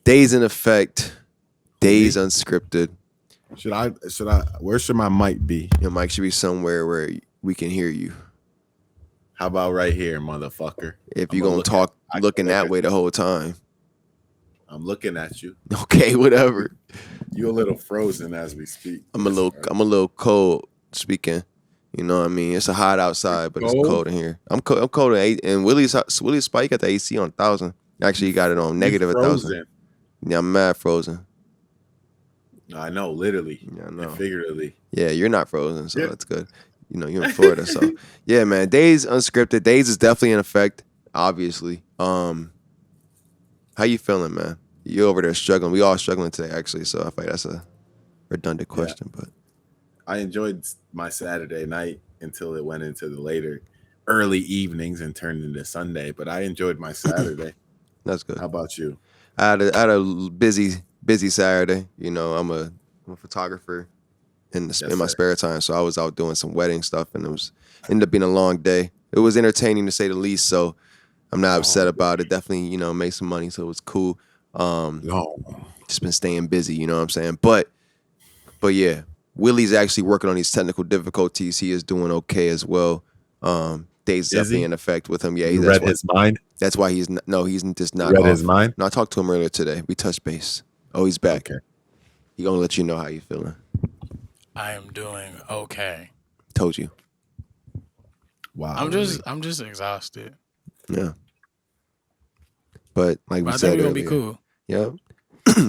Daze in effect. Daze unscripted. Should I? Where should my mic be? Your mic should be somewhere where we can hear you. How about right here, motherfucker? If you're gonna talk looking that way the whole time. I'm looking at you. Okay, whatever. You're a little frozen as we speak. I'm a little cold speaking. You know what I mean? It's a hot outside, but it's cold in here. I'm cold and Willie's spike got the AC on 1,000. Actually, he got it on negative 1,000. Yeah, I'm mad frozen. I know, literally. Yeah, I know. And figuratively. Yeah, you're not frozen, so that's good. You know, you're in Florida, so yeah, man. Daze unscripted. Daze is definitely in effect, obviously. How you feeling, man? You over there struggling? We all struggling today, actually. So I feel like that's a redundant question, but I enjoyed my Saturday night until it went into the early evenings and turned into Sunday. But I enjoyed my Saturday. That's good. How about you? I had a busy Saturday. You know, I'm a photographer in my spare time, so I was out doing some wedding stuff, and ended up being a long day. It was entertaining to say the least, so I'm not upset about it. Definitely, you know, made some money, so it was cool. Just been staying busy, you know what I'm saying? But yeah, Willie's actually working on these technical difficulties. He is doing okay as well. Daze definitely in effect with him. Yeah, he read his mind. That's why he's just not. Read his mind. No, I talked to him earlier today. We touched base. Oh, he's back. Okay. He gonna let you know how you feeling. I am doing okay. Told you. Wow. I'm just exhausted. Yeah. But like we I said think we're earlier, gonna be cool. Yeah.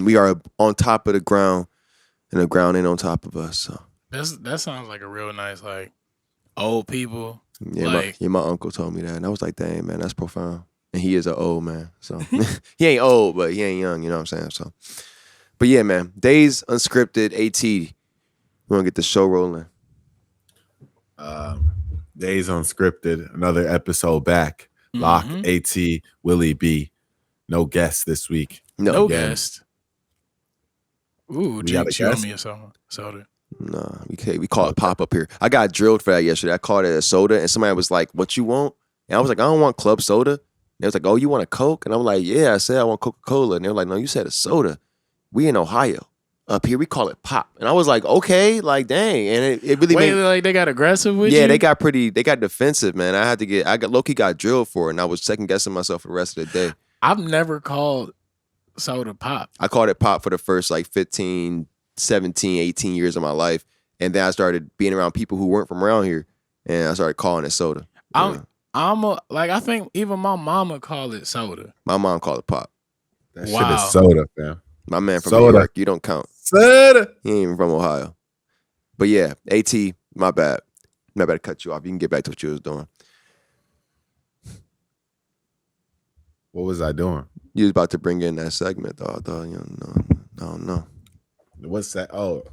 We are on top of the ground, and the ground ain't on top of us. So that sounds like a real nice old people. Yeah, my uncle told me that, and I was like, dang, man, that's profound. And he is an old man, so he ain't old, but he ain't young. You know what I'm saying? So, but yeah, man, Daze unscripted. At, we want to get the show rolling. Daze unscripted. Another episode back. Lock, At, Willie B. No guest this week. No guest. Ooh, We got a you owe guest? me a soda. Nah, we call it pop up here. I got drilled for that yesterday. I called it a soda, and somebody was like, "What you want?" And I was like, "I don't want club soda." And they was like, "Oh, you want a Coke?" And I'm like, "Yeah." I said I want Coca-Cola, and they were like, "No, you said a soda. We in Ohio. Up here we call it pop." And I was like, "Okay, like dang." And it really Wait, like they got aggressive with you? Yeah, they got defensive, man. I got low-key got drilled for it, and I was second guessing myself for the rest of the day. I've never called soda pop. I called it pop for the first 15, 17, 18 years of my life. And then I started being around people who weren't from around here, and I started calling it soda. I think even my mama called it soda. My mom called it pop. That shit is soda, fam. My man from New York, you don't count. Soda. He ain't even from Ohio. But yeah, At, my bad. I better cut you off. You can get back to what you was doing. What was I doing? You was about to bring in that segment, though. I thought, no. What's that? Oh,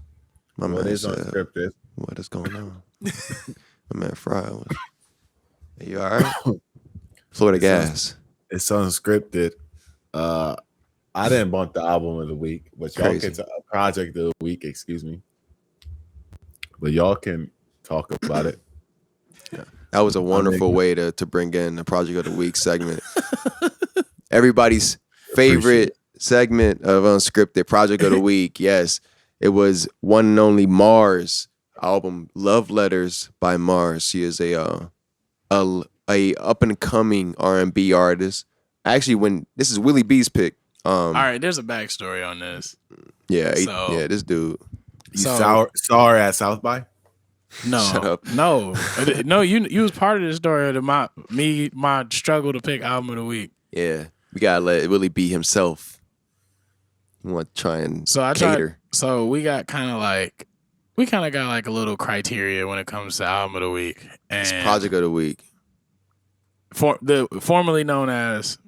my man is said, unscripted? What is going on? My man Fry was. Hey, you all right? Florida Gas. It's unscripted. I didn't bump the album of the week, but y'all get to a project of the week. Excuse me, but y'all can talk about it. Yeah. That was a wonderful way to bring in the project of the week segment. Everybody's favorite segment of unscripted project of the week. Yes, it was one and only Marzz album "Love Letterz" by Marzz. She is a up and coming R&B artist. Actually, when this is Willie B's pick. All right, there's a backstory on this. Yeah, this dude. You saw her at South by? No, Shut up. No. You was part of the story of my struggle to pick album of the week. Yeah, we gotta let Willie B himself. We want to try and cater. So we got kind of got a little criteria when it comes to album of the week. And it's project of the week. Formerly known as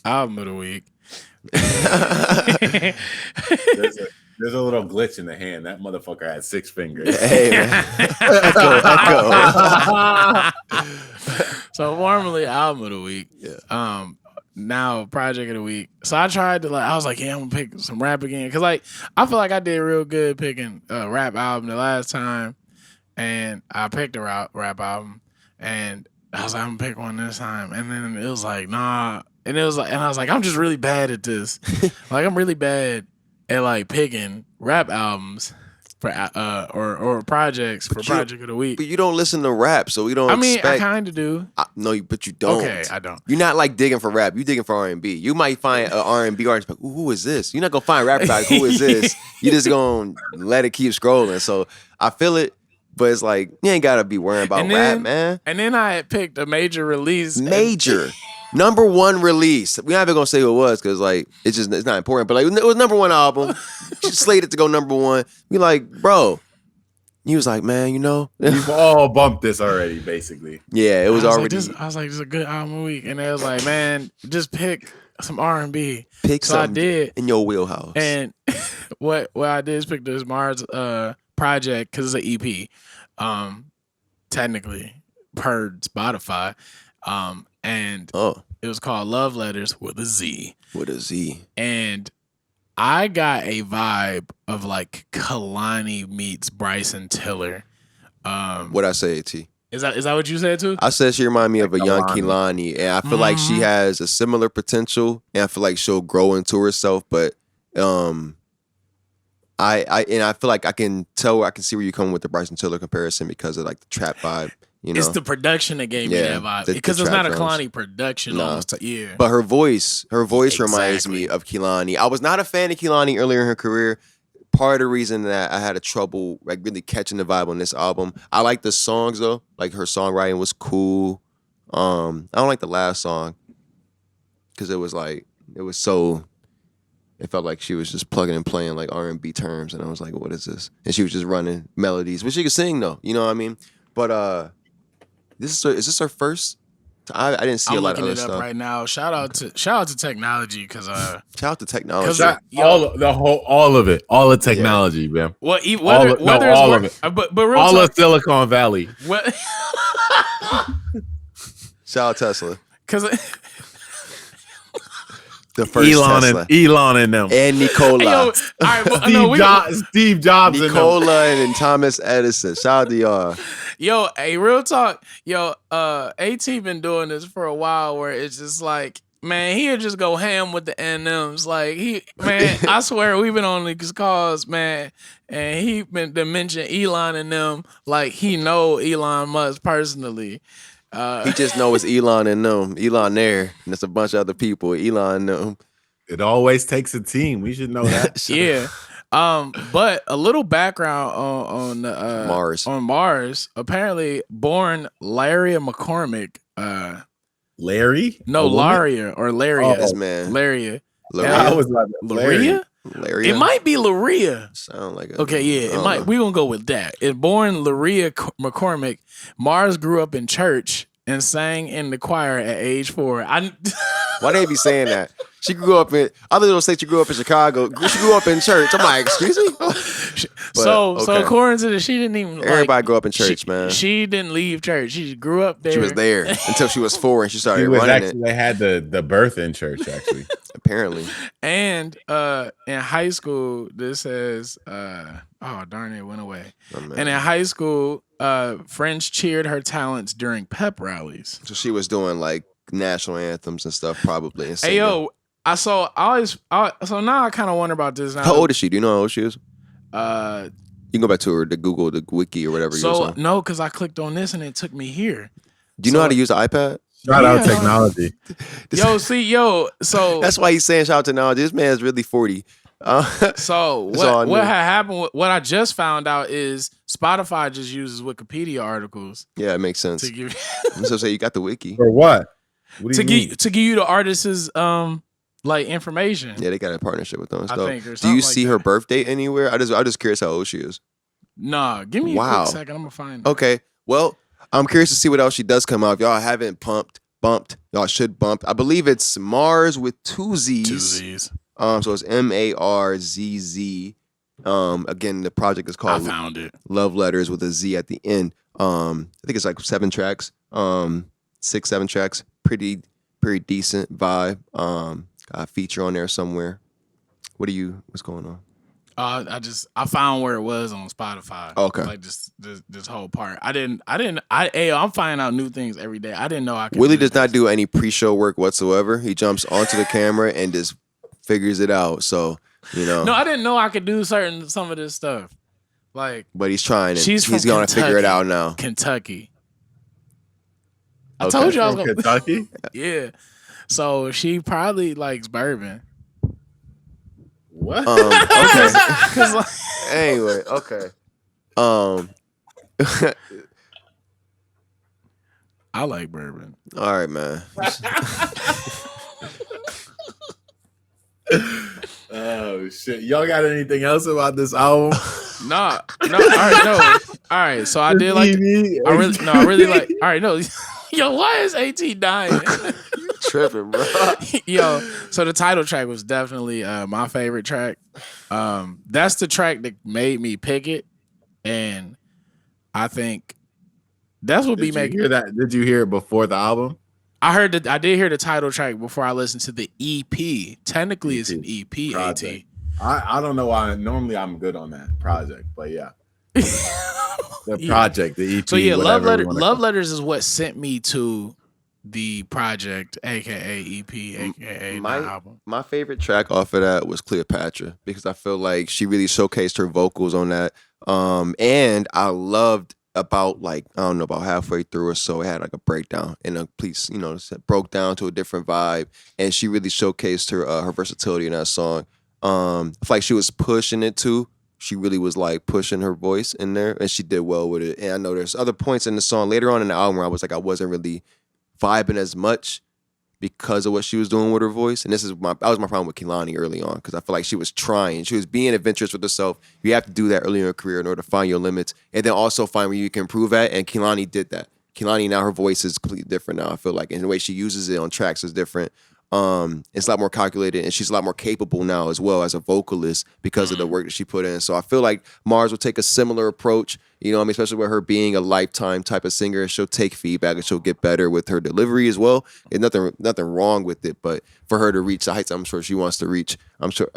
album of the week. There's a little glitch in the hand. That motherfucker had 6 fingers. Hey, man. Echo. So formerly album of the week. Yeah. Now project of the week. So I tried to I was like, yeah, I'm gonna pick some rap again. Cause I feel like I did real good picking a rap album the last time. And I picked a rap album. And I was like, I'm gonna pick one this time, and then it was like, nah, and I was like, I'm just really bad at this. Like, I'm really bad at like picking rap albums for or projects for project of the week. But you don't listen to rap, so we don't. I mean, I kind of do. No, but you don't. Okay, I don't. You're not like digging for rap. You digging for R&B. You might find an R&B artist, like, who is this? You're not gonna find rap like, who is this? You just gonna let it keep scrolling. So I feel it. But it's like, you ain't got to be worrying about rap, man. And then I had picked a major release. Major. Number one release. We're not even going to say who it was because, like, it's not important. But, like, it was number one album. Slated to go number one. We like, bro. He was like, man, you know. We've all bumped this already, basically. Yeah, it was already. I was like, this is a good album of the week. And they was like, man, just pick some R&B. Pick so something I did. In your wheelhouse. And what I did is pick this Marzz project because it's an EP, technically per Spotify, and it was called Love Letters with a Z. With a Z. And I got a vibe of like Kalani meets Bryson Tiller. What'd I say, T? Is that what you said too? I said she reminded me of a young Kehlani, and I feel like she has a similar potential, and I feel like she'll grow into herself, but I feel like I can see where you're coming with the Bryson Tiller comparison because of like the trap vibe. You know? It's the production that gave me that vibe because it's not a Kalani production. Almost, yeah. But her voice reminds me of Kehlani. I was not a fan of Kehlani earlier in her career. Part of the reason that I had a trouble like really catching the vibe on this album. I like the songs though. Like her songwriting was cool. I don't like the last song because it felt like she was just plugging and playing like R&B terms, and I was like, what is this? And she was just running melodies, but she could sing though, you know what I mean? But is this her first? I didn't see a lot of other stuff. I'm looking it up right now. Shout out to technology because shout out to technology. All of it, all the technology, man. Well, all of it. But real all talk, of Silicon Valley. What? Shout out Tesla. Because the first Elon and them, and Nikola, Steve Jobs, Nikola and Thomas Edison. Shout out to y'all. Yo, hey, real talk. Yo, AT been doing this for a while where it's just like, man, he'll just go ham with the AndDems. Like I swear we've been on these calls, man, and he been to mention Elon and them like he know Elon Musk personally. He just knows Elon and them. Elon there, and there's a bunch of other people. Elon and them. It always takes a team. We should know that. Yeah. But a little background on Marzz. On Marzz. Apparently, born Laria McCormick. Larry? No, Laria or Laria. This man. Laria. I was like, Laria? It might be Laria. Sound like okay, yeah, it might. We're gonna go with that. It's born Laria McCormick. Marzz grew up in church and sang in the choir at age 4. Why they be saying that? She grew up in. Other people say she grew up in Chicago. She grew up in church. I'm like, excuse me. So according to this, she didn't even. Everybody grew up in church, man. She didn't leave church. She grew up there. She was there until she was 4, and she started running it. They had the birth in church, actually. Apparently. And in high school, this says, oh darn it, went away. And in high school, friends cheered her talents during pep rallies. So she was doing like national anthems and stuff, probably. And hey yo, so now I kind of wonder about this. Now. How old is she? Do you know how old she is? You can go back to her, the Google, the wiki, or whatever. So no, because I clicked on this and it took me here. Do you know how to use an iPad? Shout out technology. So that's why he's saying shout out technology. This man is really 40. So what had happened? What I just found out is Spotify just uses Wikipedia articles. Yeah, it makes sense. To give I'm so say you got the wiki for what? To give you the artist's like information. Yeah, they got a partnership with them. I think, do you see her birth date anywhere? I'm just curious how old she is. Nah, give me a quick second. I'm gonna find it. Okay, well, I'm curious to see what else she does come out. If y'all haven't bumped, y'all should bump. I believe it's Marzz with 2 Z's. 2 Z's. So it's Marzz. Again, the project is called I found it. Love Letters with a Z at the end. I think it's like 7 tracks. 6-7 tracks. Pretty decent vibe. Got a feature on there somewhere. What's going on? I found where it was on Spotify. Okay. Like this whole part. I'm finding out new things every day. I didn't know I could. Willie does not do any pre-show work whatsoever. He jumps onto the camera and just figures it out. So, No, I didn't know I could do some of this stuff. Like, but he's trying it. He's going to figure it out now. Kentucky. I told you I was going to Kentucky. Yeah. So she probably likes bourbon. What? Okay. Anyway, okay. I like bourbon. All right, man. Oh shit! Y'all got anything else about this album? No. All right, no. All right, so I did like. I really like. All right, no. Yo, why is AT dying? Tripping, bro. Yo, so the title track was definitely my favorite track. That's the track that made me pick it, and I think that's what Did you hear it before the album? I did hear the title track before I listened to the EP. Technically, it's an EP. Project. I don't know why. Normally, I'm good on that project, but yeah. The project, the EP. So yeah, Love Letters is what sent me to the project, aka EP, aka my album. My favorite track off of that was Cleopatra because I feel like she really showcased her vocals on that. And I loved about halfway through or so, it had like a breakdown and a piece, broke down to a different vibe, and she really showcased her versatility in that song. I feel like she was pushing it too. She really was like pushing her voice in there, and she did well with it. And I know there's other points in the song later on in the album where I was like, I wasn't really vibing as much because of what she was doing with her voice. And that was my problem with Kehlani early on, because I feel like she was trying. She was being adventurous with herself. You have to do that early in your career in order to find your limits, and then also find where you can improve at. And Kehlani did that. Kehlani, now her voice is completely different now, I feel like. And the way she uses it on tracks is different. It's a lot more calculated, and she's a lot more capable now as well as a vocalist because of the work that she put in. So I feel like Marzz will take a similar approach, especially with her being a lifetime type of singer. She'll take feedback and she'll get better with her delivery as well. And nothing wrong with it, but for her to reach the heights I'm sure she wants to reach, I'm sure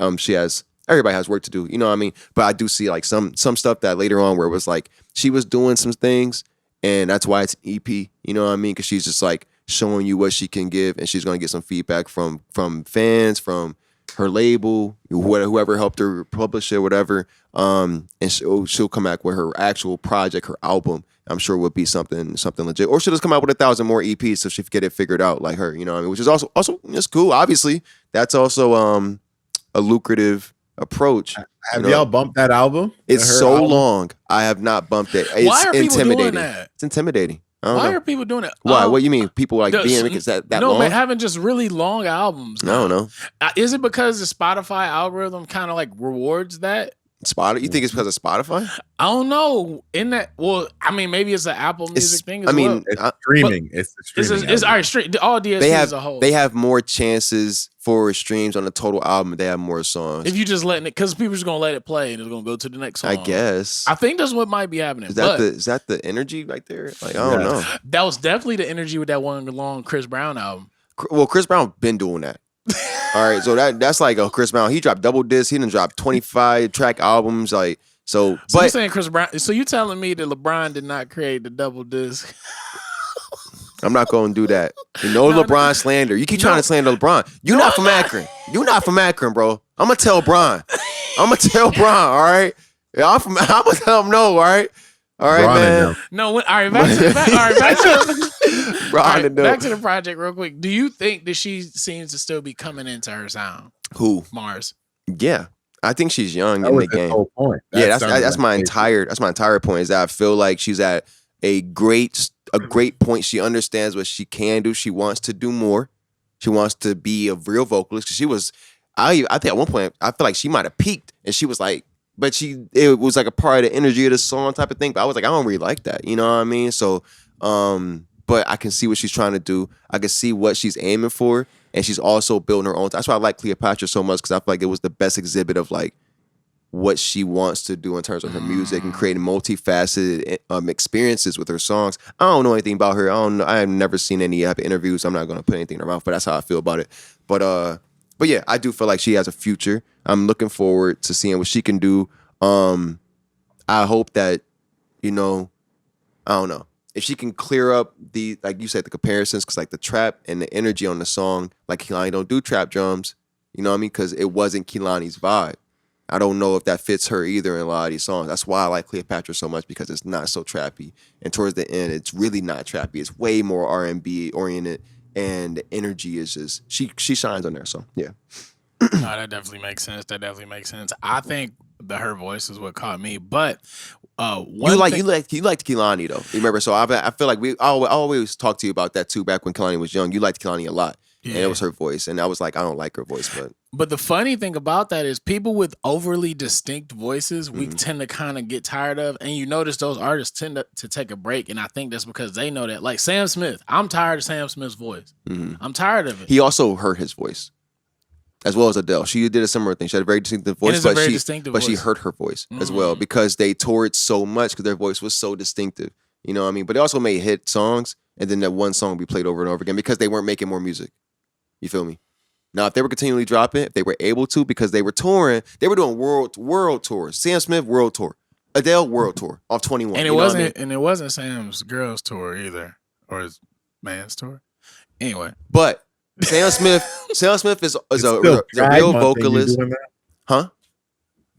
everybody has work to do, you know what I mean? But I do see like some stuff that later on where it was like she was doing some things, and that's why it's an EP, you know what I mean? Because she's just like showing you what she can give, and she's going to get some feedback from fans, from her label, whoever helped her publish it, whatever. And she'll come back with her actual project, her album. I'm sure would be something legit. Or she'll just come out with 1,000 more EPs so she can get it figured out like her, you know what I mean? Which is also it's cool. Obviously, that's also a lucrative approach. Have y'all bumped that album? It's so long. I have not bumped it. It's Why are people intimidating. doing that? It's intimidating. Why are people doing it? Why? What do you mean? People like being because that long? No, man, having just really long albums. I don't know. Is it because the Spotify algorithm kind of like rewards that? You think it's because of Spotify? I don't know. Maybe it's an Apple Music thing as well. It's streaming. It's streaming. It's all right. All DSPs as a whole. They have more chances for streams on the total album. They have more songs. If you just letting it, because people just gonna let it play and it's gonna go to the next song. I guess. I think that's what might be happening. Is that the energy right there? Like I don't know. That was definitely the energy with that one long Chris Brown album. Well, Chris Brown been doing that. All right, so that's like a Chris Brown. He dropped double disc. He done dropped 25 track albums. Like so. But you saying Chris Brown? So you telling me that LeBron did not create the double disc? I'm not going to do that. LeBron slander. You keep trying to slander LeBron. You're not from Akron. You're not from Akron, bro. I'm gonna tell Bron. All right. Yeah, I'm gonna tell him no. All right. All right, man. No. All right. Back to the project real quick. Do you think that she seems to still be coming into her sound? Who? Marzz. Yeah, I think she's young in the game. Whole point. That's my entire point. Is that I feel like she's at a great point. She understands what she can do. She wants to do more. She wants to be a real vocalist. Because she was, I think at one point I feel like she might have peaked, and she was like. But it was like a part of the energy of the song type of thing. But I was like, I don't really like that. You know what I mean? So, but I can see what she's trying to do. I can see what she's aiming for. And she's also building her own. That's why I like Cleopatra so much, because I feel like it was the best exhibit of like what she wants to do in terms of her music and creating multifaceted experiences with her songs. I don't know anything about her. I have never seen any interviews. I'm not going to put anything in her mouth, but that's how I feel about it. But But yeah, I do feel like she has a future. I'm looking forward to seeing what she can do. I hope that, I don't know, if she can clear up the, like you said, the comparisons, because like the trap and the energy on the song, like Kehlani don't do trap drums, you know what I mean? Because it wasn't Kehlani's vibe. I don't know if that fits her either in a lot of these songs. That's why I like Cleopatra so much, because it's not so trappy. And towards the end, it's really not trappy. It's way more R&B oriented, and the energy is just, she shines on there. So yeah. No, that definitely makes sense. I think her voice is what caught me. But you liked Kehlani though. Remember? So I feel like I always talk to you about that too. Back when Kehlani was young, you liked Kehlani a lot, and it was her voice. And I was like, I don't like her voice, But the funny thing about that is people with overly distinct voices, we tend to kind of get tired of. And you notice those artists tend to take a break. And I think that's because they know that. Like Sam Smith, I'm tired of Sam Smith's voice. I'm tired of it. He also hurt his voice, as well as Adele. She did a similar thing. She had a very distinctive voice, but she hurt her voice as well, because they toured so much because their voice was so distinctive. You know what I mean? But they also made hit songs, and then that one song would be played over and over again because they weren't making more music. You feel me? Now, if they were continually dropping, if they were able to, because they were touring, they were doing world tours. Sam Smith world tour, Adele world tour off 21. And it wasn't Sam's girls tour either, or his man's tour. Anyway, but Sam Smith is a real vocalist, huh?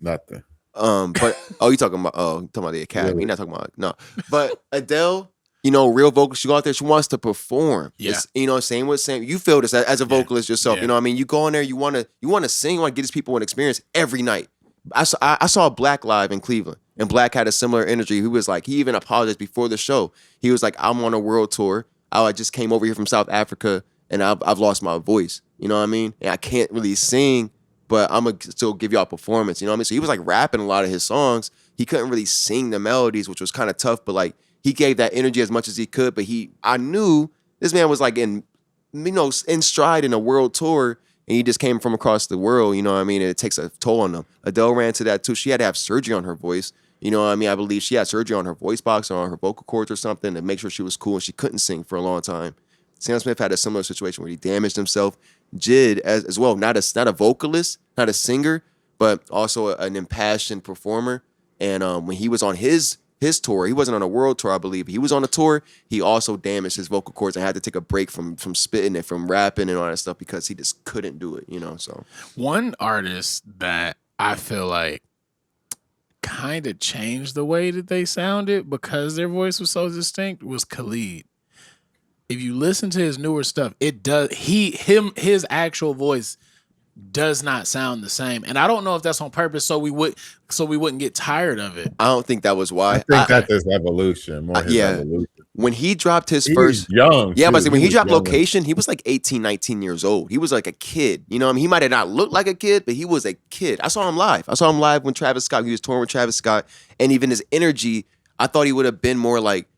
Nothing. But you talking about the Academy? You're not talking about But Adele, real vocalist. She go out there. She wants to perform. Yeah. Same with Sam. You feel this as a vocalist yourself. Yeah. You know what I mean? You go in there. You want to sing. You want to get these people an experience every night. I saw Black live in Cleveland, and Black had a similar energy. He was like, he even apologized before the show. He was like, I'm on a world tour. I just came over here from South Africa, and I've lost my voice. You know what I mean? And I can't really sing, but I'm going to still give y'all a performance. You know what I mean? So he was like rapping a lot of his songs. He couldn't really sing the melodies, which was kind of tough, but like he gave that energy as much as he could. But I knew this man was like in stride in a world tour, and he just came from across the world. You know what I mean? And it takes a toll on them. Adele ran to that too. She had to have surgery on her voice. You know what I mean? I believe she had surgery on her voice box or on her vocal cords or something to make sure she was cool, and she couldn't sing for a long time. Sam Smith had a similar situation where he damaged himself. Jid as well, not a vocalist, not a singer, but also an impassioned performer. And when he was on his tour, he wasn't on a world tour, I believe. He was on a tour. He also damaged his vocal cords and had to take a break from spitting and from rapping and all that stuff because he just couldn't do it. So one artist that I feel like kind of changed the way that they sounded because their voice was so distinct was Khalid. If you listen to his newer stuff, his actual voice does not sound the same. And I don't know if that's on purpose so we wouldn't get tired of it. I don't think that was why. I think that's his evolution. Evolution. When he dropped his first young. Yeah, but when he dropped Location, he was like 18, 19 years old. He was like a kid. You know what I mean? He might have not looked like a kid, but he was a kid. I saw him live when Travis Scott, he was touring with Travis Scott, and even his energy, I thought he would have been more like,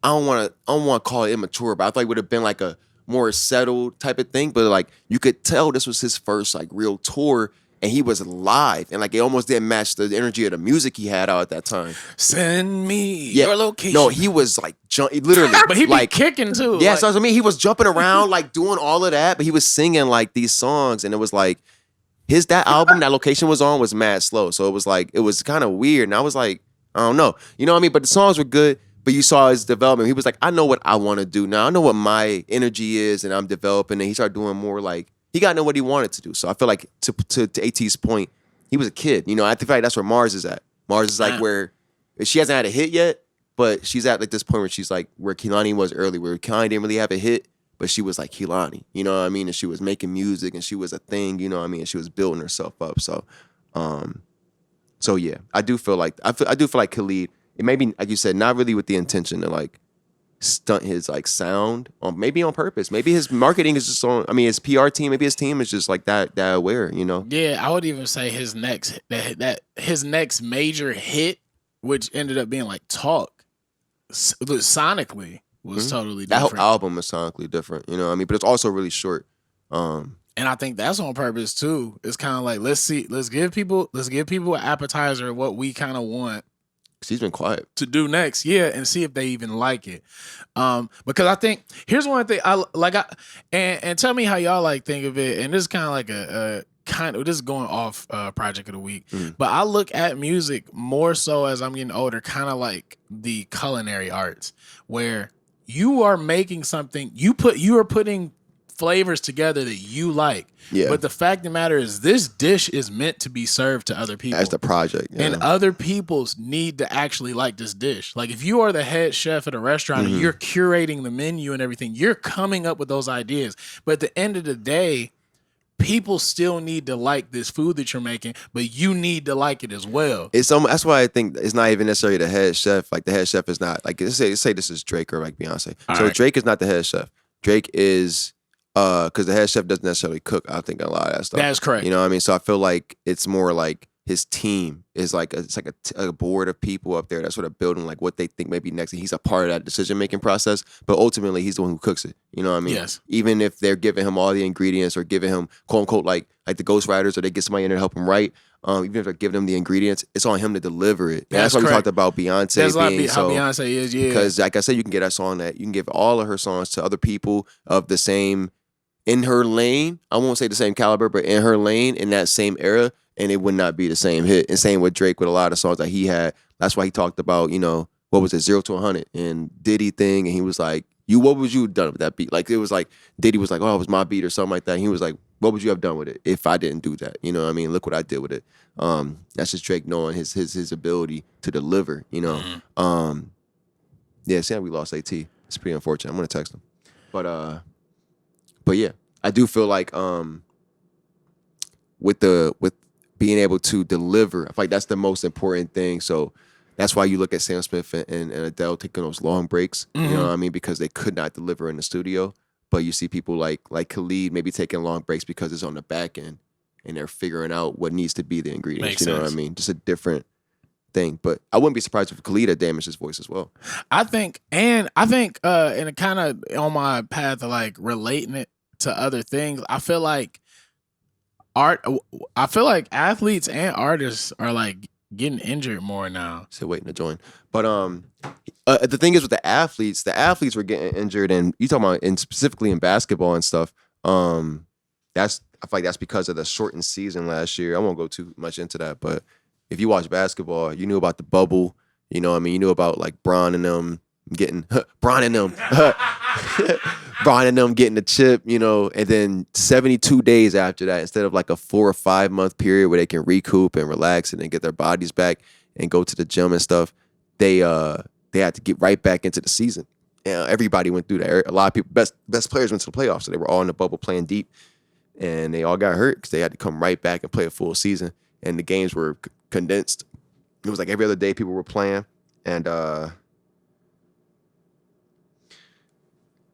I don't want to call it immature, but I thought he would have been like a more settled type of thing. But like you could tell this was his first like real tour, and he was live, and like it almost didn't match the energy of the music he had out at that time. Send me your location. No, he was like literally, but he like kicking too. Yeah, so I mean, he was jumping around like doing all of that, but he was singing like these songs, and it was like that album that Location was on was mad slow, so it was kind of weird, and I was like, I don't know, you know what I mean? But the songs were good. But you saw his development. He was like, I know what I want to do now. I know what my energy is, and I'm developing. And he started doing more like, he got to know what he wanted to do. So I feel like to AT's point, he was a kid. I feel like that's where Marzz is at. Marzz is like where she hasn't had a hit yet, but she's at like this point where she's like where Kehlani was early, where Kehlani didn't really have a hit, but she was like Kehlani. You know what I mean? And she was making music, and she was a thing. You know what I mean? And she was building herself up. So yeah, I do feel like Khalid. It may be, like you said, not really with the intention to like stunt his like sound, maybe on purpose. Maybe his marketing is just on. I mean, his PR team, maybe his team is just like that aware. Yeah, I would even say his next major hit, which ended up being like Talk, sonically was totally different. That whole album is sonically different. You know what I mean? But it's also really short. And I think that's on purpose too. It's kind of like let's give people an appetizer of what we kind of want. He's been quiet. To do next, and see if they even like it. Because I think here's one thing and tell me how y'all like think of it. And this is kind of like this is going off project of the week. But I look at music more so as I'm getting older, kind of like the culinary arts, where you are making something, you are putting flavors together that you like. Yeah. But the fact of the matter is, this dish is meant to be served to other people. That's the project. Yeah. And other people's need to actually like this dish. Like if you are the head chef at a restaurant and you're curating the menu and everything, you're coming up with those ideas. But at the end of the day, people still need to like this food that you're making, but you need to like it as well. That's why I think it's not even necessarily the head chef. Like the head chef is not like say this is Drake or like Beyonce. Drake is not the head chef. Drake is because the head chef doesn't necessarily cook. I think a lot of that stuff. That's correct. You know what I mean? So I feel like it's more like his team is like a board of people up there that's sort of building like what they think may be next. And he's a part of that decision making process, but ultimately he's the one who cooks it. You know what I mean? Yes. Even if they're giving him all the ingredients or giving him quote unquote like the ghostwriters or they get somebody in there to help him write. Even if they're giving him the ingredients, it's on him to deliver it. That's why we talked about Beyonce. That's being how Beyonce is, because like I said, you can get that song that you can give all of her songs to other people of the same in her lane. I won't say the same caliber, but in her lane in that same era, and it would not be the same hit. And same with Drake with a lot of songs that he had. That's why he talked about, what was it, 0 to 100 and Diddy thing, and he was like, what would you have done with that beat? Like it was like Diddy was like, oh, it was my beat or something like that. And he was like, what would you have done with it if I didn't do that? You know what I mean? Look what I did with it. That's just Drake knowing his ability to deliver. Yeah, see how we lost AT. It's pretty unfortunate. I'm gonna text him, but yeah, I do feel like with being able to deliver, I feel like that's the most important thing. So that's why you look at Sam Smith and Adele taking those long breaks. You know what I mean? Because they could not deliver in the studio. But you see people like Khalid maybe taking long breaks because it's on the back end and they're figuring out what needs to be the ingredients. Makes you know sense. what I mean? Just a different thing. But I wouldn't be surprised if Khalid had damaged his voice as well. I think, and it kind of on my path of like relating it to other things, I feel like athletes and artists are like getting injured more now. So waiting to join. But the thing is with the athletes were getting injured, and you talking about specifically in basketball and stuff. I feel like that's because of the shortened season last year. I won't go too much into that, but if you watch basketball, you knew about the bubble. You know what I mean? You knew about like Bron and them getting getting the chip, and then 72 days after that, instead of like a 4 or 5 month period where they can recoup and relax and then get their bodies back and go to the gym and stuff, they had to get right back into the season. Everybody went through that. A lot of people, best players went to the playoffs, so they were all in the bubble playing deep, and they all got hurt because they had to come right back and play a full season, and the games were condensed. It was like every other day people were playing, and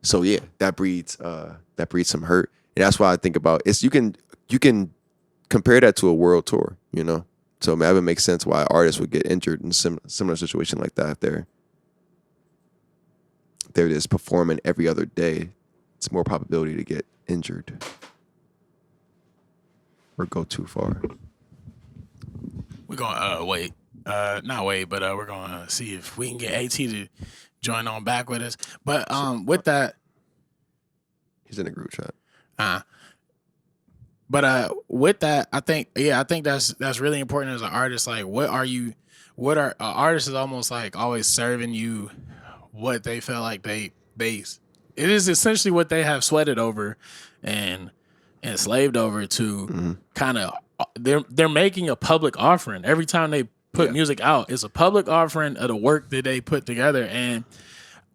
so yeah, that breeds some hurt, and that's why I think about it's you can compare that to a world tour, So it would make sense why artists would get injured in a similar situation like that. They're just performing every other day. It's more probability to get injured or go too far. We're gonna wait, not wait, but we're gonna see if we can get AT to join on back with us. But with that, he's in a group chat. But with that, I think that's really important as an artist. Like, artist is almost like always serving you what they feel like it is essentially what they have sweated over and enslaved over to kind of, they're making a public offering. Every time they put music out, it's a public offering of the work that they put together. And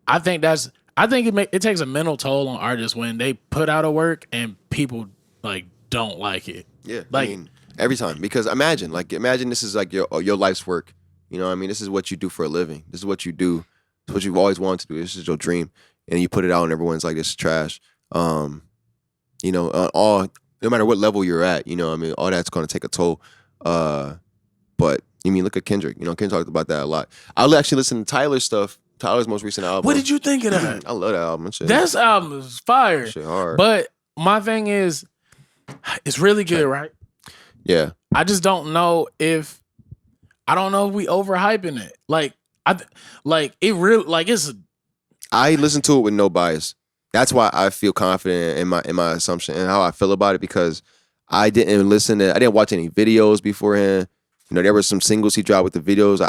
I think it takes a mental toll on artists when they put out a work and people like don't like it. Yeah, like, I mean, every time. Because imagine this is like your life's work. You know what I mean? This is what you do for a living. This is what you do. It's what you've always wanted to do. This is your dream. And you put it out and everyone's like, this is trash. No matter what level you're at, all that's going to take a toll. But look at Kendrick. Kendrick talked about that a lot. I'll actually listen to Tyler's stuff. Tyler's most recent album. What did you think of that? I love that album. That album is fire. Shit hard. But my thing is, it's really good, right? Yeah. I just don't know if I don't know if we overhyping it. I listen to it with no bias. That's why I feel confident in my assumption and how I feel about it, because I didn't watch any videos beforehand. You know, there were some singles he dropped with the videos.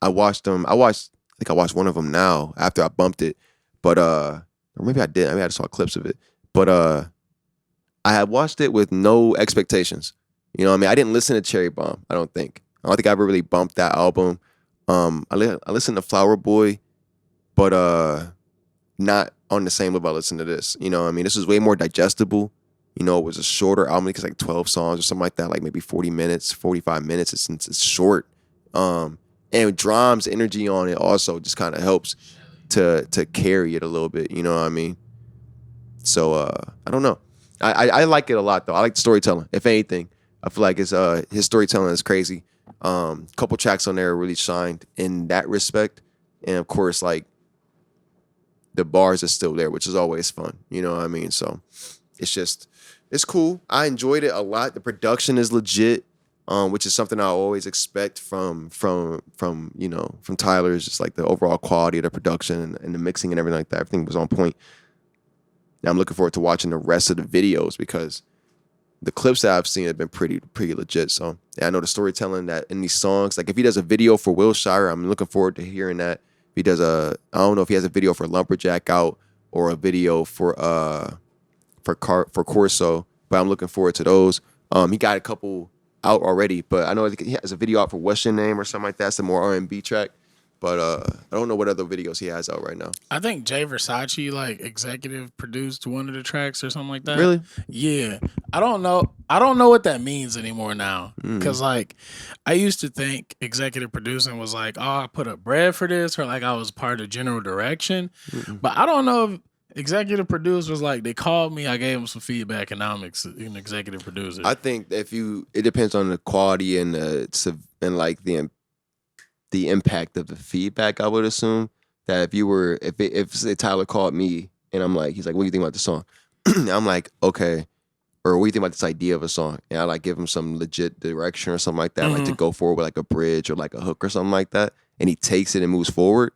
I watched them. I think I watched one of them now after I bumped it. But or maybe I did. Maybe I just saw clips of it. But I had watched it with no expectations. You know what I mean? I didn't listen to Cherry Bomb, I don't think I ever really bumped that album. I listened to Flower Boy, but not on the same level I listened to this. You know what I mean? This was way more digestible. You know, it was a shorter album because like 12 songs or something like that, like maybe 40 minutes, 45 minutes. It's short. And Drum's energy on it also just kind of helps to carry it a little bit. You know what I mean? So I don't know. I like it a lot though. I like the storytelling. If anything, I feel like his storytelling is crazy. Couple tracks on there really shined in that respect, and of course, like the bars are still there, which is always fun. You know what I mean? So it's cool. I enjoyed it a lot. The production is legit, which is something I always expect from Tyler. Is just like the overall quality of the production and the mixing and everything like that. Everything was on point. Now I'm looking forward to watching the rest of the videos because the clips that I've seen have been pretty legit. So yeah, I know the storytelling that in these songs, like if he does a video for Wilshire, I'm looking forward to hearing that. If he does I don't know if he has a video for Lumberjack out or a video for Corso, but I'm looking forward to those. He got a couple out already, but I know he has a video out for What's Your Name or something like that. It's a more R&B track. But I don't know what other videos he has out right now. I think Jay Versace like executive produced one of the tracks or something like that. Really? Yeah. I don't know what that means anymore now. Because like I used to think executive producing was like, oh, I put up bread for this, or like I was part of general direction. But I don't know if executive producer was like, they called me, I gave them some feedback, and now I'm an executive producer. I think it depends on the quality and like the impact of the feedback. I would assume that if say Tyler called me and he's like, what do you think about the song? I'm like, okay. Or what do you think about this idea of a song? And I like give him some legit direction or something like that, like to go forward with like a bridge or like a hook or something like that. And he takes it and moves forward.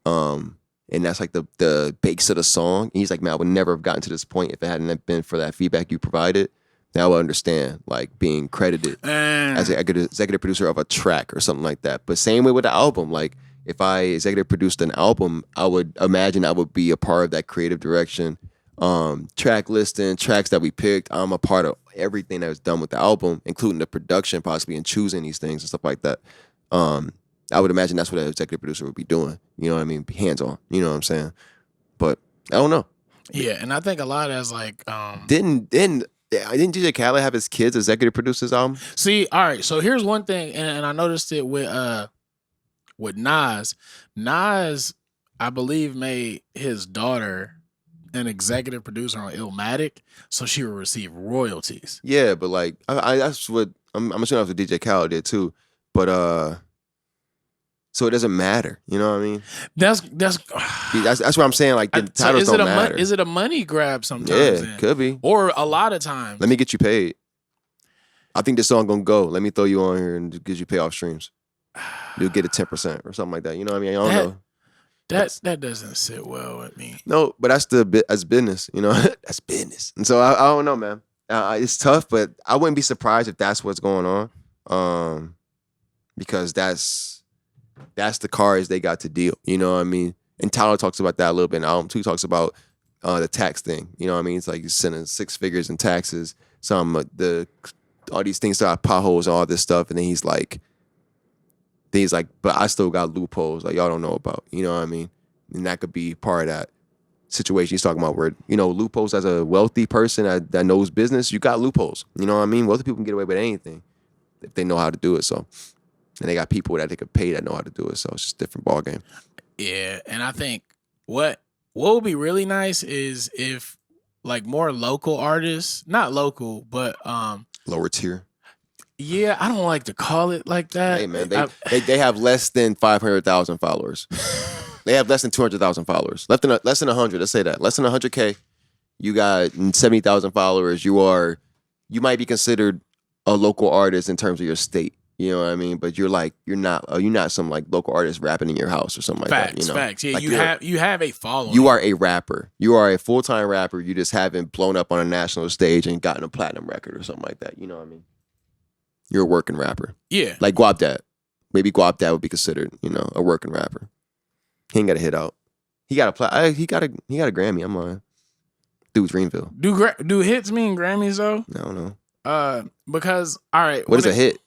And that's like the base of the song. And he's like, man, I would never have gotten to this point if it hadn't been for that feedback you provided. Now I would understand like being credited as an executive producer of a track or something like that. But same way with the album. Like if I executive produced an album, I would imagine I would be a part of that creative direction. Track listing, tracks that we picked. I'm a part of everything that was done with the album, including the production possibly and choosing these things and stuff like that. I would imagine that's what an executive producer would be doing. You know what I mean? Hands on. You know what I'm saying? But I don't know. Yeah, and I think a lot as like didn't DJ Khaled have his kids executive produce his album? See, all right. So here's one thing, and I noticed it with Nas. Nas, I believe, made his daughter an executive producer on Illmatic, so she would receive royalties. Yeah, but like that's what I'm assuming that's what DJ Khaled did too. But so it doesn't matter. You know what I mean? That's what I'm saying. Like the titles don't matter. Is it a money grab sometimes? Yeah, then? Could be. Or a lot of times. Let me get you paid. I think this song gonna go. Let me throw you on here and get you payoff streams. You'll get a 10% or something like that. You know what I mean? I don't know. That doesn't sit well with me. No, but that's business. You know, that's business. And so I don't know, man. It's tough, but I wouldn't be surprised if that's what's going on. Because that's the cards they got to deal. You know what I mean? And Tyler talks about that a little bit in the album too. He talks about the tax thing. You know what I mean? It's like he's sending 6 figures in taxes. All these things start potholes and all this stuff, and then he's like, but I still got loopholes like y'all don't know about. You know what I mean? And that could be part of that situation he's talking about where, you know, loopholes as a wealthy person that knows business, you got loopholes. You know what I mean? Wealthy people can get away with anything if they know how to do it. So, and they got people that they could pay that know how to do it. So it's just a different ballgame. Yeah, and I think what would be really nice is if like more local artists, not local, but lower tier. Yeah, I don't like to call it like that. Hey man, they have less than 500,000 followers. They have less than 200,000 followers. Less than 100. Let's say that. Less than 100K. You got 70,000 followers. You might be considered a local artist in terms of your state. You know what I mean? But you're not some like local artist rapping in your house or something like that. You know? Facts. Yeah, like you have a following. You are a rapper. You are a full-time rapper. You just haven't blown up on a national stage and gotten a platinum record or something like that. You know what I mean? You're a working rapper. Yeah. Like Guap Dad. Maybe Guap Dad would be considered, a working rapper. He ain't got a hit out. He got a Grammy. I'm lying. Dude's Dreamville. Do hits mean Grammys though? I don't know. Because all right, what is a hit?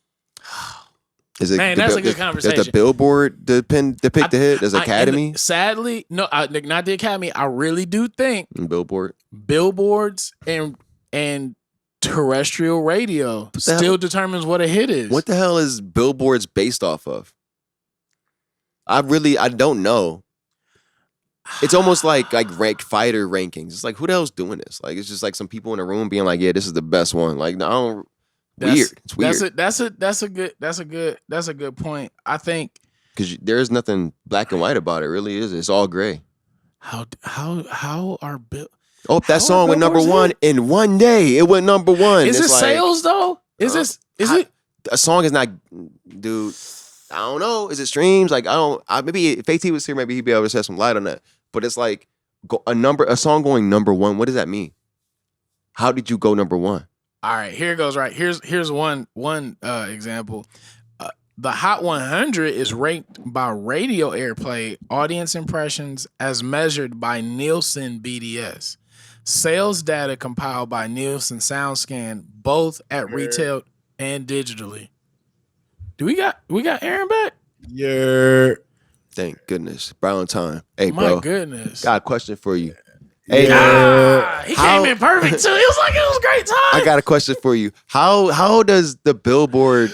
Is it? Man, that's a good conversation. Does the Billboard depict the hit? Does Academy? Sadly, no, not the Academy. I really do think billboards and terrestrial radio still determines what a hit is. What the hell is billboards based off of? I don't know. It's almost like fighter rankings. It's like, who the hell's doing this? Like, it's just like some people in a room being like, yeah, this is the best one. Like, no, weird. It's weird. That's a good point. I think because there's nothing black and white about it. Really is. It's all gray. How are that song went number one in one day. It went number one. Is it sales though? Is it? A song is not, dude. I don't know. Is it streams? Like maybe if AT was here, maybe he'd be able to shed some light on that. But it's like a song going number one. What does that mean? How did you go number one? All right, here it goes. Right, here's one example. The Hot 100 is ranked by radio airplay, audience impressions as measured by Nielsen BDS, sales data compiled by Nielsen SoundScan, both at retail and digitally. Do we got Aaron back? Yeah. Thank goodness. Brown time. Hey, bro. My goodness. Got a question for you. Hey, he came in perfect too. It was a great time. I got a question for you. How does the Billboard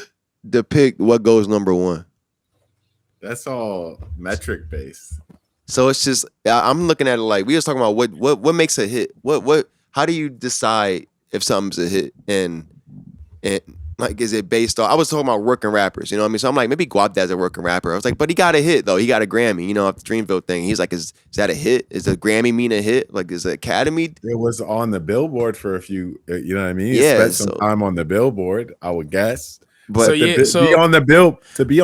depict what goes number one? That's all metric based. So it's just I'm looking at it like we was talking about what makes a hit. How do you decide if something's a hit and like, is it based on? I was talking about working rappers, you know what I mean? So I'm like, maybe Guap Dad's a working rapper. I was like, but he got a hit though. He got a Grammy, off the Dreamville thing. He's like, is that a hit? Is a Grammy mean a hit? Like, is the Academy? It was on the Billboard for a few. You know what I mean? Yeah, spent some time on the Billboard, I would guess. But to be on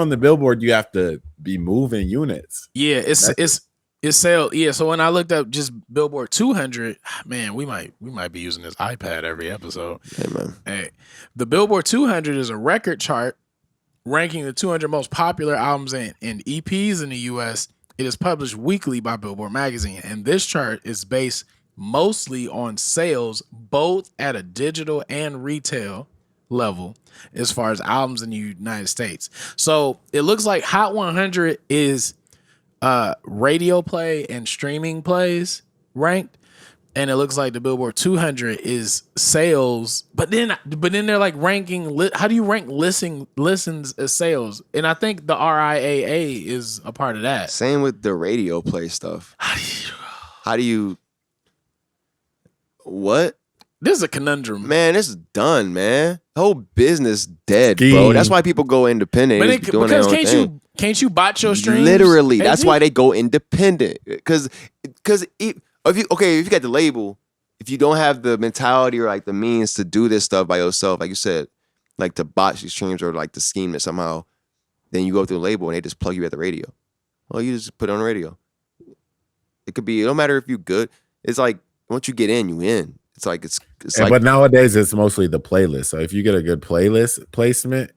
the Billboard, you have to be moving units. Yeah, it's sale. Yeah, so when I looked up just Billboard 200, man, we might be using this iPad every episode. Hey, man. Hey, the Billboard 200 is a record chart ranking the 200 most popular albums and EPs in the U.S. It is published weekly by Billboard magazine, and this chart is based mostly on sales, both at a digital and retail level, as far as albums in the United States. So it looks like Hot 100 is radio play and streaming plays ranked, and it looks like the Billboard 200 is sales, but then they're like ranking. How do you rank listens as sales? And I think the RIAA is a part of that. Same with the radio play stuff. How do you? What? This is a conundrum, man. This is done, man. The whole business dead, bro. That's why people go independent. But because can't you bot your streams? Literally, that's why they go independent. Because if you got the label, if you don't have the mentality or like the means to do this stuff by yourself, like you said, like to bot these streams or like to scheme it somehow, then you go through the label and they just plug you at the radio. Well, you just put it on the radio. It could be. It don't matter if you're good. It's like once you get in, you in. It's like it's like. But nowadays it's mostly the playlist. So if you get a good playlist placement,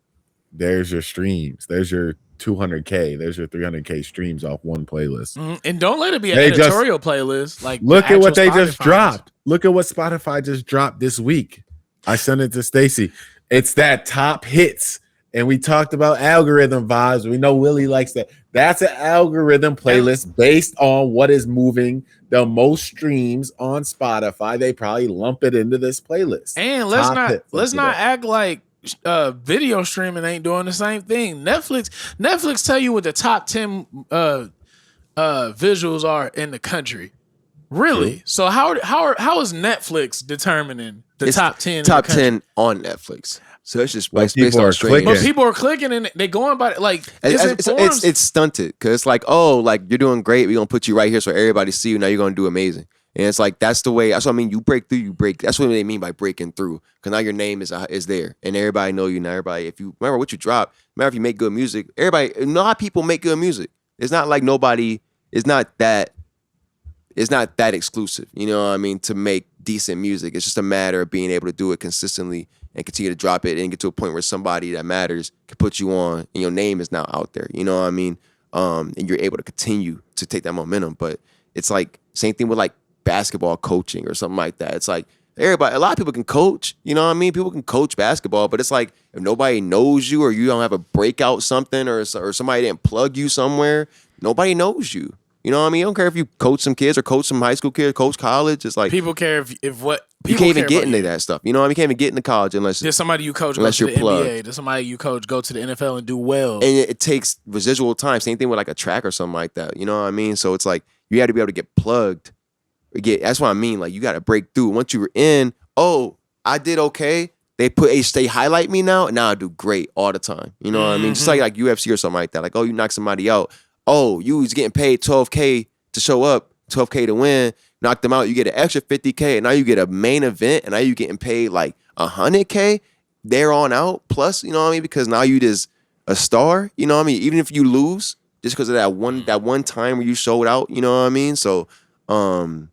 there's your streams. There's your 200K. There's your 300K streams off one playlist. Mm-hmm. And don't let it be an editorial playlist. Like, look at what they just dropped. Look at what Spotify just dropped this week. I sent it to Stacy. It's that top hits. And we talked about algorithm vibes. We know Willie likes that. That's an algorithm playlist based on what is moving the most streams on Spotify. They probably lump it into this playlist. And let's not act like video streaming ain't doing the same thing. Netflix tell you what the top 10 visuals are in the country. Really? True. So how is Netflix determining the top 10? Top 10 on Netflix. So it's just based on streaming. But people are clicking and they going by it like it's stunted because it's like, oh, like you're doing great. We're gonna put you right here so everybody see you. Now you're gonna do amazing. And it's like, that's the way, that's what I mean, you break through, that's what they mean by breaking through. Because now your name is there. And everybody know you. Now everybody, if you remember what you drop, remember if you make good music, everybody, a lot of people make good music. It's not like nobody, it's not that exclusive, you know what I mean, to make decent music. It's just a matter of being able to do it consistently and continue to drop it and get to a point where somebody that matters can put you on and your name is now out there, you know what I mean? And you're able to continue to take that momentum. But it's like, same thing with like basketball coaching or something like that. It's like, a lot of people can coach, you know what I mean? People can coach basketball, but it's like, if nobody knows you or you don't have a breakout something or somebody didn't plug you somewhere, nobody knows you. You know what I mean? I don't care if you coach some kids or coach some high school kids, coach college. It's like people care if what you can't even get into that stuff. You know what I mean? You can't even get into college unless there's somebody you coach unless go to you're the plugged. NBA. There's somebody you coach go to the NFL and do well. And it takes residual time. Same thing with like a track or something like that. You know what I mean? So it's like you got to be able to get plugged. That's what I mean. Like you got to break through. Once you're in, oh, I did okay. They highlight me now, and now I do great all the time. You know what I mean? Just like UFC or something like that. Like, oh, you knock somebody out. Oh, you was getting paid $12K to show up, $12K to win, knock them out, you get an extra $50K, and now you get a main event, and now you getting paid like $100K there on out, plus, you know what I mean? Because now you just a star, you know what I mean? Even if you lose, just because of that one time where you showed out, you know what I mean? So, I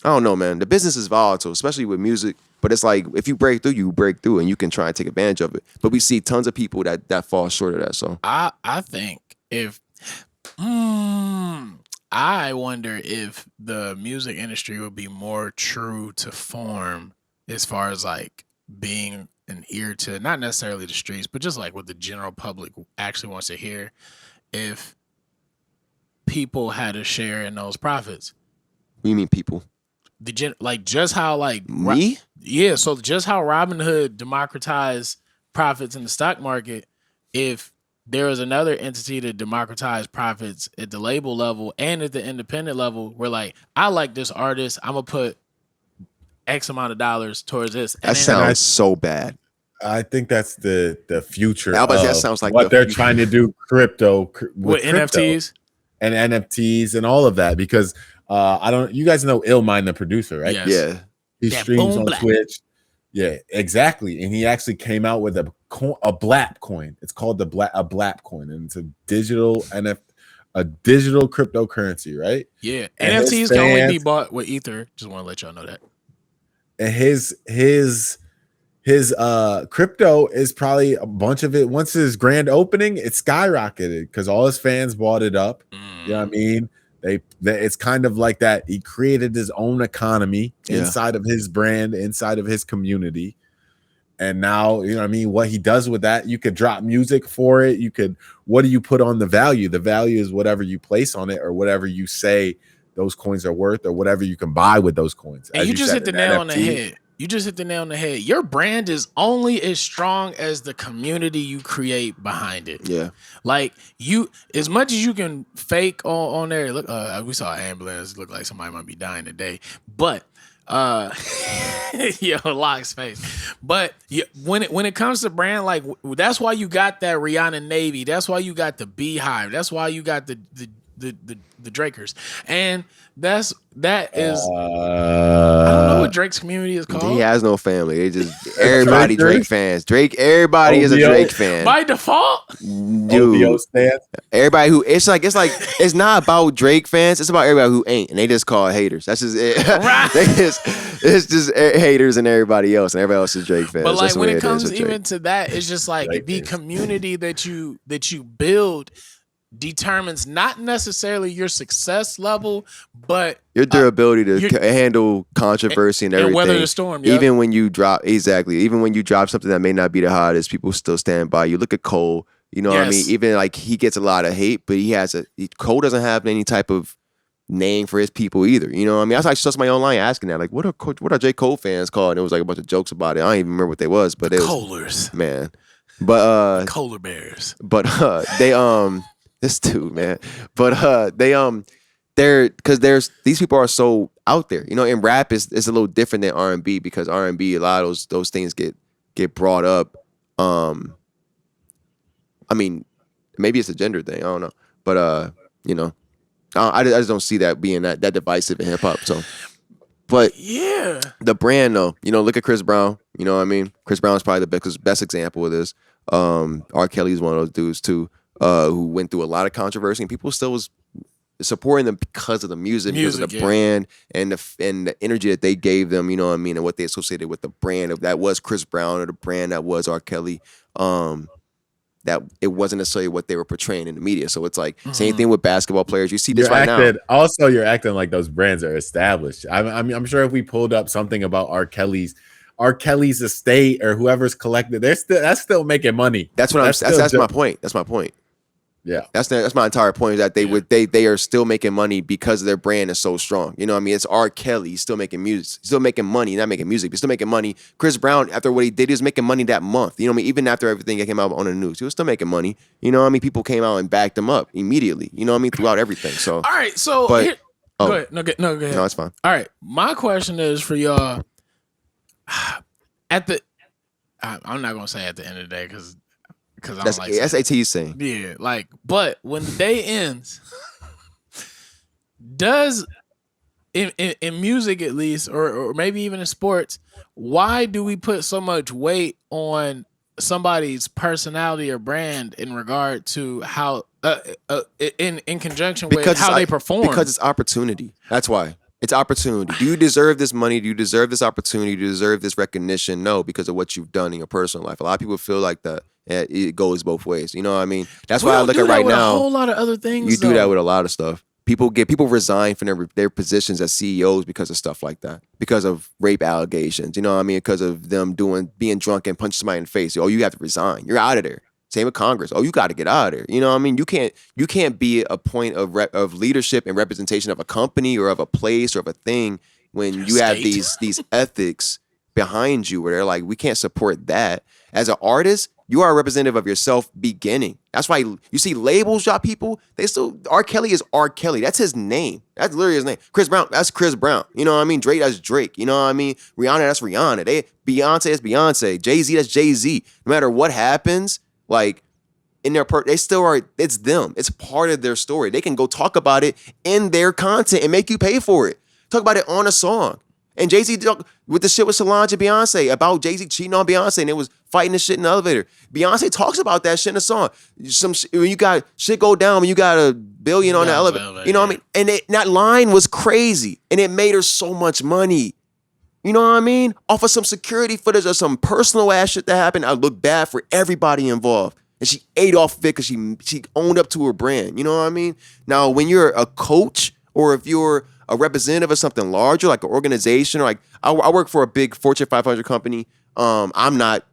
don't know, man. The business is volatile, especially with music, but it's like, if you break through, and you can try and take advantage of it. But we see tons of people that fall short of that, so. I think if... I wonder if the music industry would be more true to form as far as like being an ear to not necessarily the streets, but just like what the general public actually wants to hear if people had a share in those profits. What do you mean people? Just how like me? Yeah, so just how Robinhood democratized profits in the stock market, if there was another entity that democratized profits at the label level and at the independent level, where like, I like this artist, I'm gonna put X amount of dollars towards this. That sounds so bad. I think that's the future. That sounds like what they're trying to do with NFTs and NFTs and all of that. Because you guys know Illmind, the producer, right? Yes. Yeah, he streams on Twitch. Yeah, exactly. And he actually came out with a BLAP coin. It's called a BLAP coin, and it's a digital cryptocurrency, right? Yeah, and NFTs can only be bought with Ether. Just want to let y'all know that. And his crypto is probably a bunch of it. Once his grand opening, it skyrocketed because all his fans bought it up. You know what I mean? It's kind of like that. He created his own economy inside of his brand, inside of his community. And now, you know what I mean? What he does with that, you could drop music for it. What do you put on the value? The value is whatever you place on it or whatever you say those coins are worth or whatever you can buy with those coins. And you just hit the nail on the head. You just hit the nail on the head. Your brand is only as strong as the community you create behind it. Yeah. Like as much as you can fake on there. Look, we saw an ambulance. Look like somebody might be dying today. But Lock's face. But when it comes to brand, like that's why you got that Rihanna Navy. That's why you got the Beehive. That's why you got the Drakers. And that is I don't know what Drake's community is called. He has no family. They just everybody Drake fans. Everybody is a Drake fan by default. Dude, everybody who it's not about Drake fans. It's about everybody who ain't, and they just call it haters. That's just it. Right. It's just haters and everybody else, and everybody else is Drake fans. But like when it comes even to that, it's just like the community that you build determines not necessarily your success level, but your durability to handle controversy and everything. And weather the storm. Yep. Even when you drop something that may not be the hottest, people still stand by you. Look at Cole. You know what I mean? Even like he gets a lot of hate, but Cole doesn't have any type of name for his people either. You know what I mean? I saw somebody online asking that, like, what are J. Cole fans called? And it was like a bunch of jokes about it. I don't even remember what they was, but it was Colers. Man. But Kohler Bears. But they this dude, man. But they're because these people are so out there. You know, in rap is a little different than R&B because R&B, a lot of those things get brought up. I mean, maybe it's a gender thing. I don't know. But you know, I just don't see that being that divisive in hip hop. So But yeah, the brand though, look at Chris Brown. You know what I mean? Chris Brown is probably the best example of this. R. Kelly is one of those dudes too, who went through a lot of controversy, and people still was supporting them because of the music, because of the brand and the energy that they gave them, you know what I mean, and what they associated with the brand of that was Chris Brown or the brand that was R. Kelly. That it wasn't necessarily what they were portraying in the media. So it's like same thing with basketball players. You see this now. Also, you're acting like those brands are established. I'm sure if we pulled up something about R. Kelly's estate or whoever's collected, that's still making money. That's what that's my point. That's my point. Yeah, that's my entire point. Is that they are still making money because their brand is so strong. You know what I mean? It's R. Kelly. He's still making music. He's still making money. Not making music, but still making money. Chris Brown, after what he did, he was making money that month. You know what I mean? Even after everything that came out on the news, he was still making money. You know what I mean? People came out and backed him up immediately. You know what I mean? Throughout everything. So all right. So but, here, go ahead. No, go ahead. No, it's fine. All right. My question is for y'all. I'm not gonna say at the end of the day because I don't like SAT's saying. Yeah, but when the day ends, does in music at least, or maybe even in sports, why do we put so much weight on somebody's personality or brand in regard to how in conjunction with how they perform? Because it's opportunity. That's why. It's opportunity. Do you deserve this money? Do you deserve this opportunity? Do you deserve this recognition? No, because of what you've done in your personal life. A lot of people feel like that. It goes both ways. You know what I mean? That's why I look at right now. A whole lot of other things. You do that with a lot of stuff. People resign from their positions as CEOs because of stuff like that. Because of rape allegations. You know what I mean? Because of them being drunk and punching somebody in the face. Oh, you have to resign. You're out of there. Same with Congress. Oh, you got to get out of there. You know what I mean? You can't be a point of leadership and representation of a company or of a place or of a thing when you have these ethics behind you where they're like, we can't support that. As an artist, you are a representative of yourself beginning. That's why you see labels drop people. R. Kelly is R. Kelly. That's his name. That's literally his name. Chris Brown, that's Chris Brown. You know what I mean? Drake, that's Drake. You know what I mean? Rihanna, that's Rihanna. Beyonce, that's Beyonce. Jay-Z, that's Jay-Z. No matter what happens, like in their they still are. It's them. It's part of their story. They can go talk about it in their content and make you pay for it. Talk about it on a song. And Jay-Z with the shit with Solange and Beyonce about Jay-Z cheating on Beyonce and it was fighting the shit in the elevator. Beyonce talks about that shit in the song. When you got shit go down when you got $1 billion on the elevator. You know what I mean? And that line was crazy and it made her so much money. You know what I mean? Off of some security footage or some personal ass shit that happened, I look bad for everybody involved. And she ate off of it because she owned up to her brand. You know what I mean? Now, when you're a coach or if you're a representative of something larger, like an organization, or like I work for a big Fortune 500 company. I'm not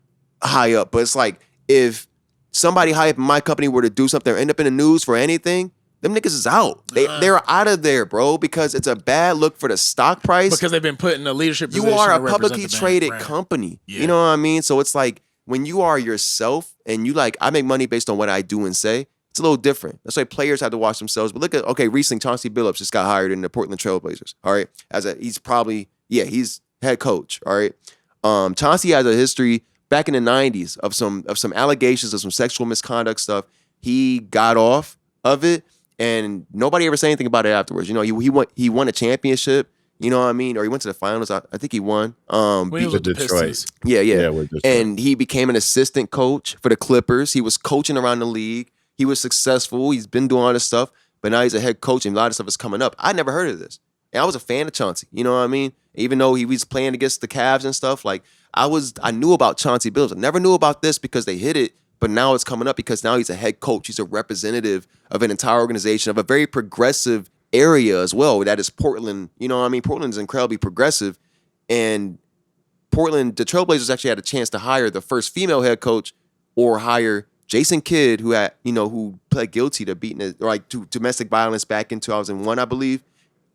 high up, but it's like if somebody high up in my company were to do something or end up in the news for anything, them niggas is out. They're out of there, bro, because it's a bad look for the stock price. Because they've been put in a leadership position. You are a publicly traded company. Yeah. You know what I mean? So it's like when you are yourself and you I make money based on what I do and say, it's a little different. That's why players have to watch themselves. But look at, recently Chauncey Billups just got hired in the Portland Trail Blazers. All right. He's head coach. All right. Chauncey has a history back in the 90s of some allegations of some sexual misconduct stuff. He got off of it and nobody ever said anything about it afterwards. You know, he won a championship. You know what I mean? Or he went to the finals. I think he won. With Detroit. Yeah. And he became an assistant coach for the Clippers. He was coaching around the league. He was successful. He's been doing all this stuff, but now he's a head coach and a lot of stuff is coming up. I never heard of this. And I was a fan of Chauncey. You know what I mean? Even though he was playing against the Cavs and stuff, I knew about Chauncey Billups. I never knew about this because they hit it, but now it's coming up because now he's a head coach. He's a representative of an entire organization, of a very progressive area as well. That is Portland. You know what I mean? Portland is incredibly progressive. And Portland, the Trailblazers actually had a chance to hire the first female head coach or hire Jason Kidd, who pled guilty to to domestic violence back in 2001, I believe,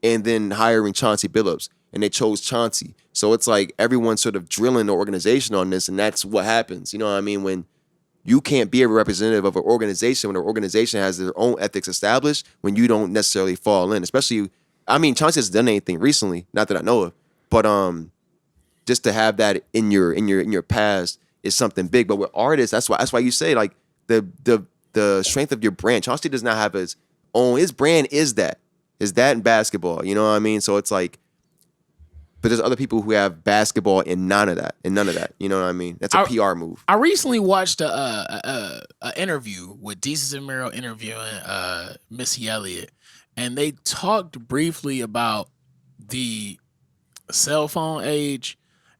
and then hiring Chauncey Billups, and they chose Chauncey. So it's like everyone's sort of drilling the organization on this, and that's what happens. You know what I mean? When you can't be a representative of an organization, when an organization has their own ethics established, when you don't necessarily fall in. Especially, Chauncey hasn't done anything recently, not that I know of, but just to have that in your past is something big. But with artists, that's why you say the strength of your brand. Chauncey does not have his own. His brand is that in basketball. You know what I mean? So it's like But there's other people who have basketball and none of that. You know what I mean? That's a PR move. I recently watched a interview with Desus and Mero interviewing Missy Elliott, and they talked briefly about the cell phone age,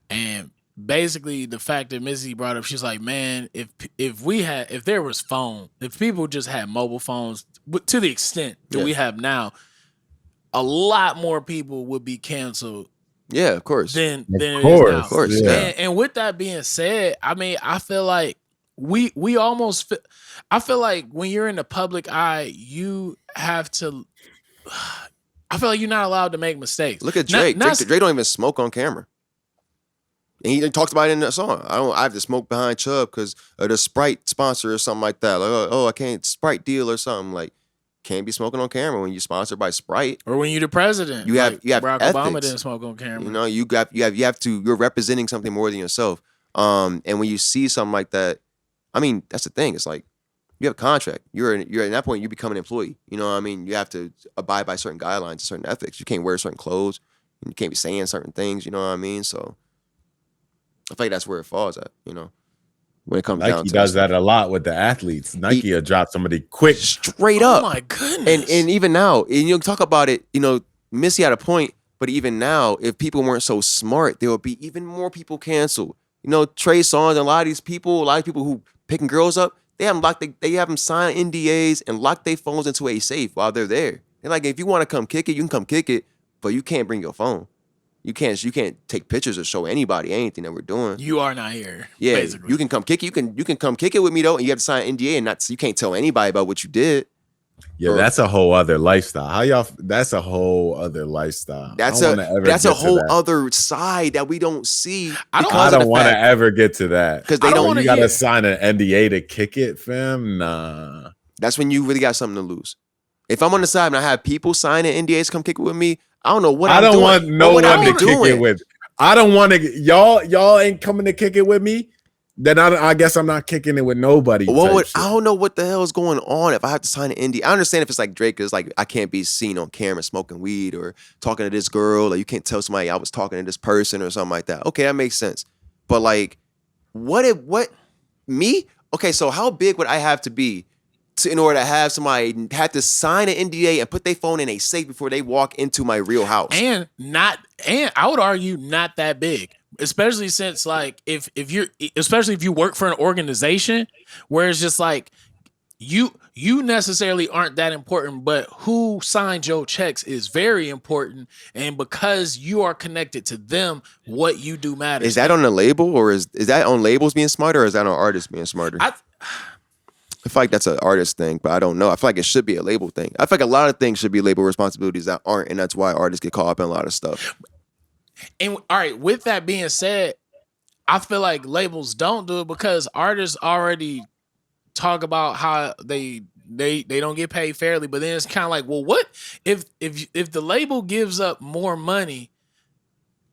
and basically the fact that Missy brought up, she's like, man, if there was if people just had mobile phones to the extent that we have now, a lot more people would be canceled. Yeah, of course. Than it is now. Of course. Yeah. And with that being said, I mean, I feel like we almost I feel like when you're in the public eye, you have to. I feel like you're not allowed to make mistakes. Look at Drake. Drake don't even smoke on camera. And he talks about it in the song. I have to smoke behind Chubb because of the Sprite sponsor or something like that. Like, I can't Sprite deal or something. Like, can't be smoking on camera when you're sponsored by Sprite. Or when you're the president. You have Barack ethics. Obama didn't smoke on camera. You know, you have to, you're representing something more than yourself. And when you see something like that, I mean, that's the thing. It's like, you have a contract. You're at that point, you become an employee. You know what I mean? You have to abide by certain guidelines, certain ethics. You can't wear certain clothes. You can't be saying certain things. You know what I mean? So I feel like that's where it falls at. You know, when it comes down to Nike does that a lot with the athletes. Nike will drop somebody quick, straight up. Oh my goodness! And even now, and you talk about it. You know, Missy had a point, but even now, if people weren't so smart, there would be even more people canceled. You know, Trey Songz and a lot of people who picking girls up. They have them sign NDAs and lock their phones into a safe while they're there. They're like, if you want to come kick it, you can come kick it, but you can't bring your phone. You can't take pictures or show anybody anything that we're doing. You are not here. Yeah, basically. You can come kick it. You can come kick it with me though, and you have to sign an NDA and you can't tell anybody about what you did. Yeah, that's a whole other lifestyle. That's a whole other lifestyle. That's a whole other side that we don't see. I don't want to ever get to that because they don't. You got to sign an NDA to kick it, fam. Nah, that's when you really got something to lose. If I'm on the side and I have people signing NDAs to come kick it with me, I don't know what I'm doing. I don't want no one to kick it with. I don't want to. Y'all ain't coming to kick it with me. Then I guess I'm not kicking it with nobody. I don't know what the hell is going on if I have to sign an NDA. I understand if it's like Drake is like, I can't be seen on camera smoking weed or talking to this girl, or you can't tell somebody I was talking to this person or something like that. Okay, that makes sense. But like, me? Okay, so how big would I have to be in order to have somebody have to sign an NDA and put their phone in a safe before they walk into my real house? And I would argue not that big. Especially since like if you work for an organization where it's just like you necessarily aren't that important, but who signed your checks is very important, and because you are connected to them, what you do matters. Is that on the label, or is that on labels being smarter, or is that on artists being smarter? I feel like that's an artist thing, but I don't know. I feel like it should be a label thing. I feel like a lot of things should be label responsibilities that aren't, and that's why artists get caught up in a lot of stuff. And all right, with that being said, I feel like labels don't do it because artists already talk about how they don't get paid fairly. But then it's kind of like, well, what if the label gives up more money?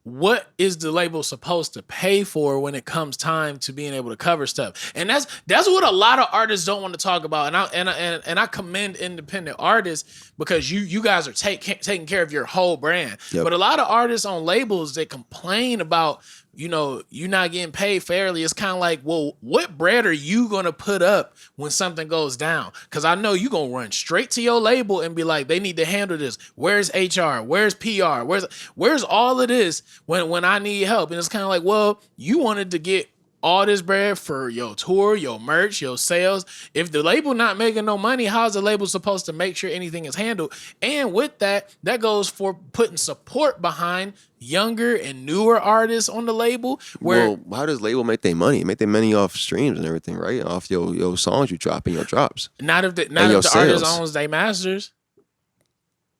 What is the label supposed to pay for when it comes time to being able to cover stuff? And that's what a lot of artists don't want to talk about. And I commend independent artists because you guys are taking care of your whole brand. Yep. But a lot of artists on labels that complain about, you know, you're not getting paid fairly. It's kind of like, well, what bread are you going to put up when something goes down? Because I know you're going to run straight to your label and be like, they need to handle this. Where's HR? Where's PR? Where's all of this when I need help? And it's kind of like, well, you wanted to get all this bread for your tour, your merch, your sales. If the label not making no money, how's the label supposed to make sure anything is handled? And with that goes for putting support behind younger and newer artists on the label. Well, how does label make their money? Make their money off streams and everything, right? Off your songs you drop and your drops. Not if the artist owns their masters.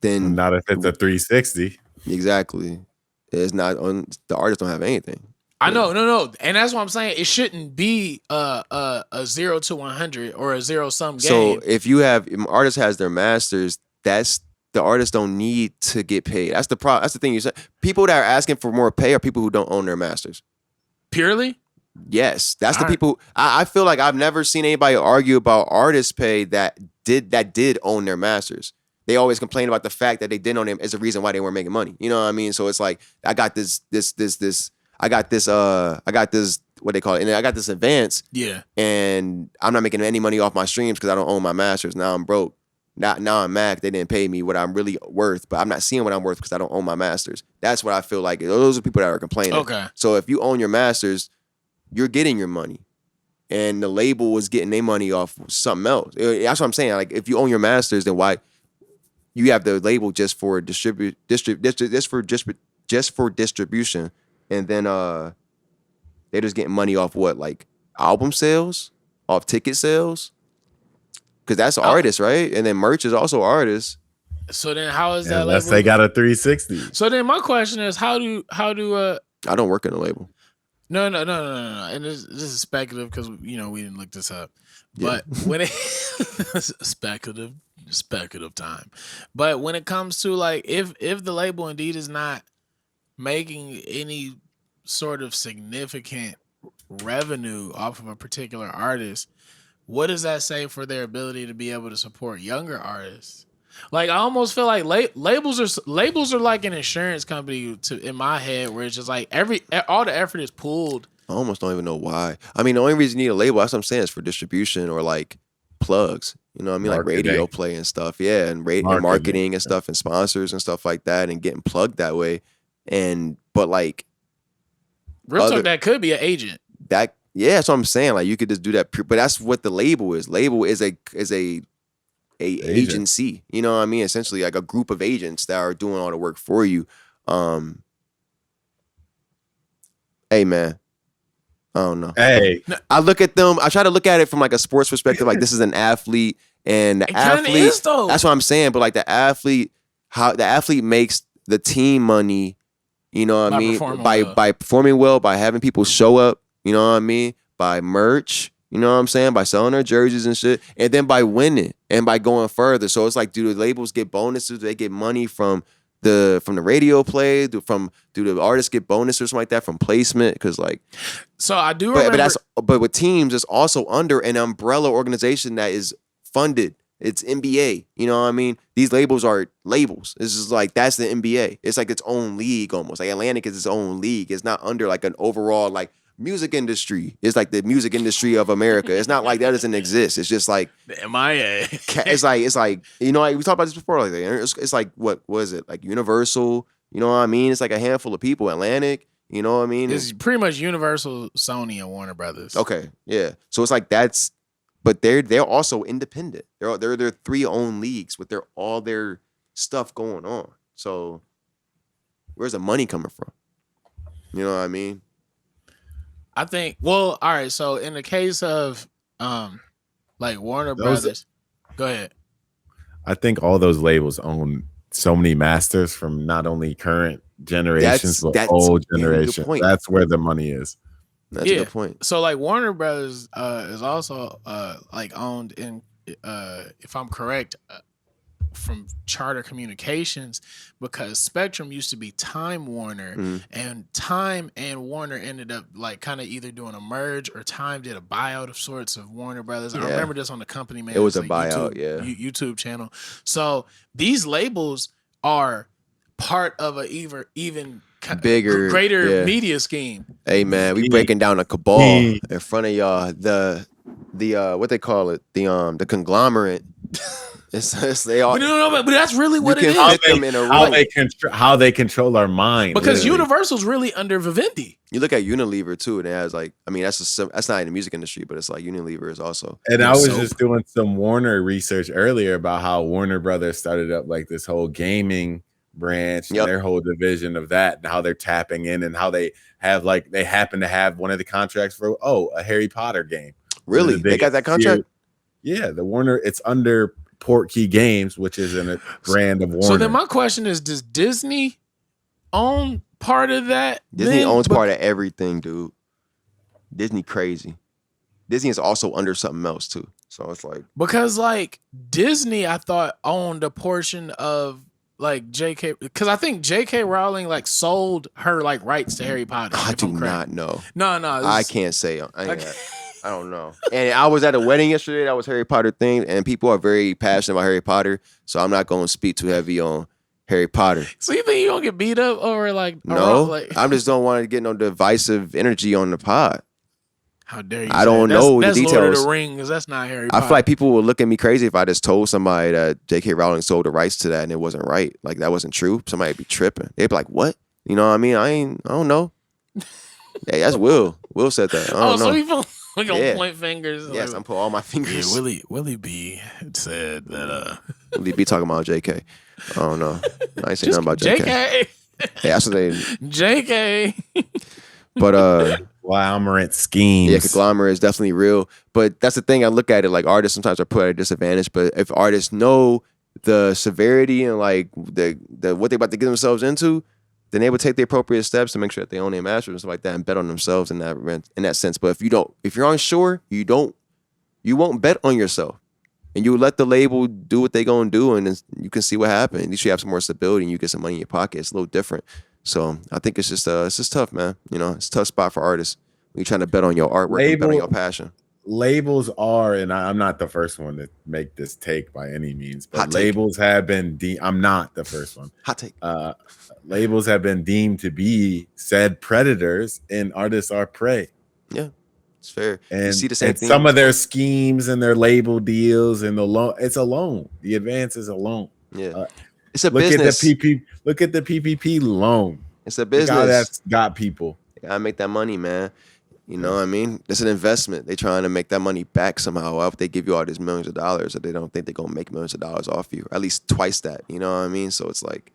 Then not if it's a 360. Exactly. It's not on the artists don't have anything. I know, no, and that's what I'm saying. It shouldn't be a 0 to 100 or a zero sum game. So if an artist has their masters, the artists don't need to get paid. That's the problem. That's the thing you said. People that are asking for more pay are people who don't own their masters. Purely? Yes, that's the people. I feel like I've never seen anybody argue about artist pay that did own their masters. they always complain about the fact that they didn't own them as a reason why they weren't making money. You know what I mean? So it's like I got this what they call it, and I got this advance. Yeah. And I'm not making any money off my streams because I don't own my masters. Now I'm broke. Now I'm mad. They didn't pay me what I'm really worth, but I'm not seeing what I'm worth because I don't own my masters. That's what I feel like. Those are people that are complaining. Okay. So if you own your masters, you're getting your money. And the label was getting their money off something else. That's what I'm saying. Like, if you own your masters, then why you have the label just for distribution, and then they're just getting money off what, like album sales, off ticket sales, because that's artists, right? And then merch is also artists. So then, how is that? Unless label? they got a 360. So then, my question is, how do I don't work in a label. No. And this is speculative because we didn't look this up. But when it speculative time. But when it comes to like if the label indeed is not making any sort of significant revenue off of a particular artist, what does that say for their ability to be able to support younger artists? Like, I almost feel like labels are like an insurance company in my head, where it's just like all the effort is pulled. I almost don't even know why. I mean, the only reason you need a label, that's what I'm saying, is for distribution or like plugs. You know what I mean? Marketing. Like radio play and stuff. Yeah, and marketing and stuff, and sponsors and stuff like that, and getting plugged that way. But like, real talk, that could be an agent. That's what I'm saying. Like, you could just do that, but that's what the label is. Label is a agency. You know what I mean? Essentially, like a group of agents that are doing all the work for you. Hey man, I don't know. Hey, I look at them. I try to look at it from like a sports perspective. Like, this is an athlete, and the athlete. Is, though. That's what I'm saying. But like the athlete, how the athlete makes the team money. You know what I mean? By performing well, by having people show up. You know what I mean? By merch. You know what I'm saying? By selling their jerseys and shit. And then by winning and by going further. So it's like, do the labels get bonuses? Do they get money from the radio play? Do the artists get bonuses or something like that from placement? Because like, so I do remember. But with teams, it's also under an umbrella organization that is funded. It's NBA. You know what I mean? These labels are labels. It's just like, that's the NBA. It's like its own league almost. Like Atlantic is its own league. It's not under like an overall like music industry. Is like the music industry of America. It's not like that doesn't exist. It's just like the MIA. It's like you know, like we talked about this before. Like it's like what was it, like Universal? You know what I mean? It's like a handful of people. Atlantic. You know what I mean? It's pretty much Universal, Sony, and Warner Brothers. Okay, yeah. So it's like that's, but they're also independent. They're three own leagues with all their stuff going on. So where's the money coming from? You know what I mean? I think, well, all right, so in the case of like Warner Brothers, go ahead. I think all those labels own so many masters from not only current generations, but old generations. That's where the money is. That's a good point. So like Warner Brothers is also like owned in, if I'm correct, from Charter Communications, because Spectrum used to be Time Warner, and Time and Warner ended up like kind of either doing a merge, or Time did a buyout of sorts of Warner Brothers. I remember this on the Company Man. It was a like buyout, YouTube channel. So these labels are part of a even bigger, greater media scheme. Hey man, we breaking down a cabal in front of y'all. The what they call it, the conglomerate. They all. No, but that's really what it is. How they control our mind. Because Universal's really under Vivendi. You look at Unilever too, and it has like, I mean, that's not in the music industry, but it's like Unilever is also. And I was just doing some Warner research earlier about how Warner Brothers started up like this whole gaming branch, and their whole division of that, and how they're tapping in, and how they happen to have one of the contracts for a Harry Potter game. Really, they got that contract? Yeah, the Warner. It's under Portkey Games, which is a brand of Warner. So then my question is, does Disney own part of that? Disney owns part of everything, dude. Disney crazy. Disney is also under something else too. So it's like, because like Disney, I thought owned a portion of like JK, because I think JK Rowling like sold her like rights to Harry Potter. I do not know. No, I can't say. I I don't know. And I was at a wedding yesterday that was Harry Potter thing, and people are very passionate about Harry Potter, so I'm not going to speak too heavy on Harry Potter. So you think you gonna get beat up over like no? I just don't want to get no divisive energy on the pod. How dare you? I don't know the details. Lord of the Rings. That's not Harry Potter. I feel like people would look at me crazy if I just told somebody that J.K. Rowling sold the rights to that and it wasn't right. Like that wasn't true. Somebody would be tripping. They'd be like, "What? You know what I mean? I don't know." Hey, that's Will. Will said that. I don't know. So people gonna point fingers. Yes, I'm putting all my fingers. Yeah, Willie B said that. Willie B talking about J.K. I don't know. I ain't saying nothing about J.K. J.K. Hey, that's what they. J.K. But conglomerate schemes. Yeah, conglomerate is definitely real. But that's the thing. I look at it like artists sometimes are put at a disadvantage. But if artists know the severity and like the what they're about to get themselves into, then they would take the appropriate steps to make sure that they own their masters and stuff like that and bet on themselves in that sense. But if you're unsure, you won't bet on yourself. And you let the label do what they gonna do, and then you can see what happens. At least you have some more stability, and you get some money in your pocket. It's a little different. So I think it's just tough, man. You know, it's a tough spot for artists when you're trying to bet on your artwork and bet on your passion. Labels are, and I'm not the first one to make this take by any means, but labels have been I'm not the first one. Hot take. Labels have been deemed to be said predators, and artists are prey. Yeah. It's fair. And you see the same thing. Some of their schemes and their label deals and it's a loan. The advance is a loan. Yeah, it's a business. Look at the PPP loan. It's a business. That's got people. You gotta make that money, man. You know what I mean? It's an investment. They trying to make that money back somehow. Why would they give you all these millions of dollars if they don't think they're gonna make millions of dollars off you? Or at least twice that. You know what I mean? So it's like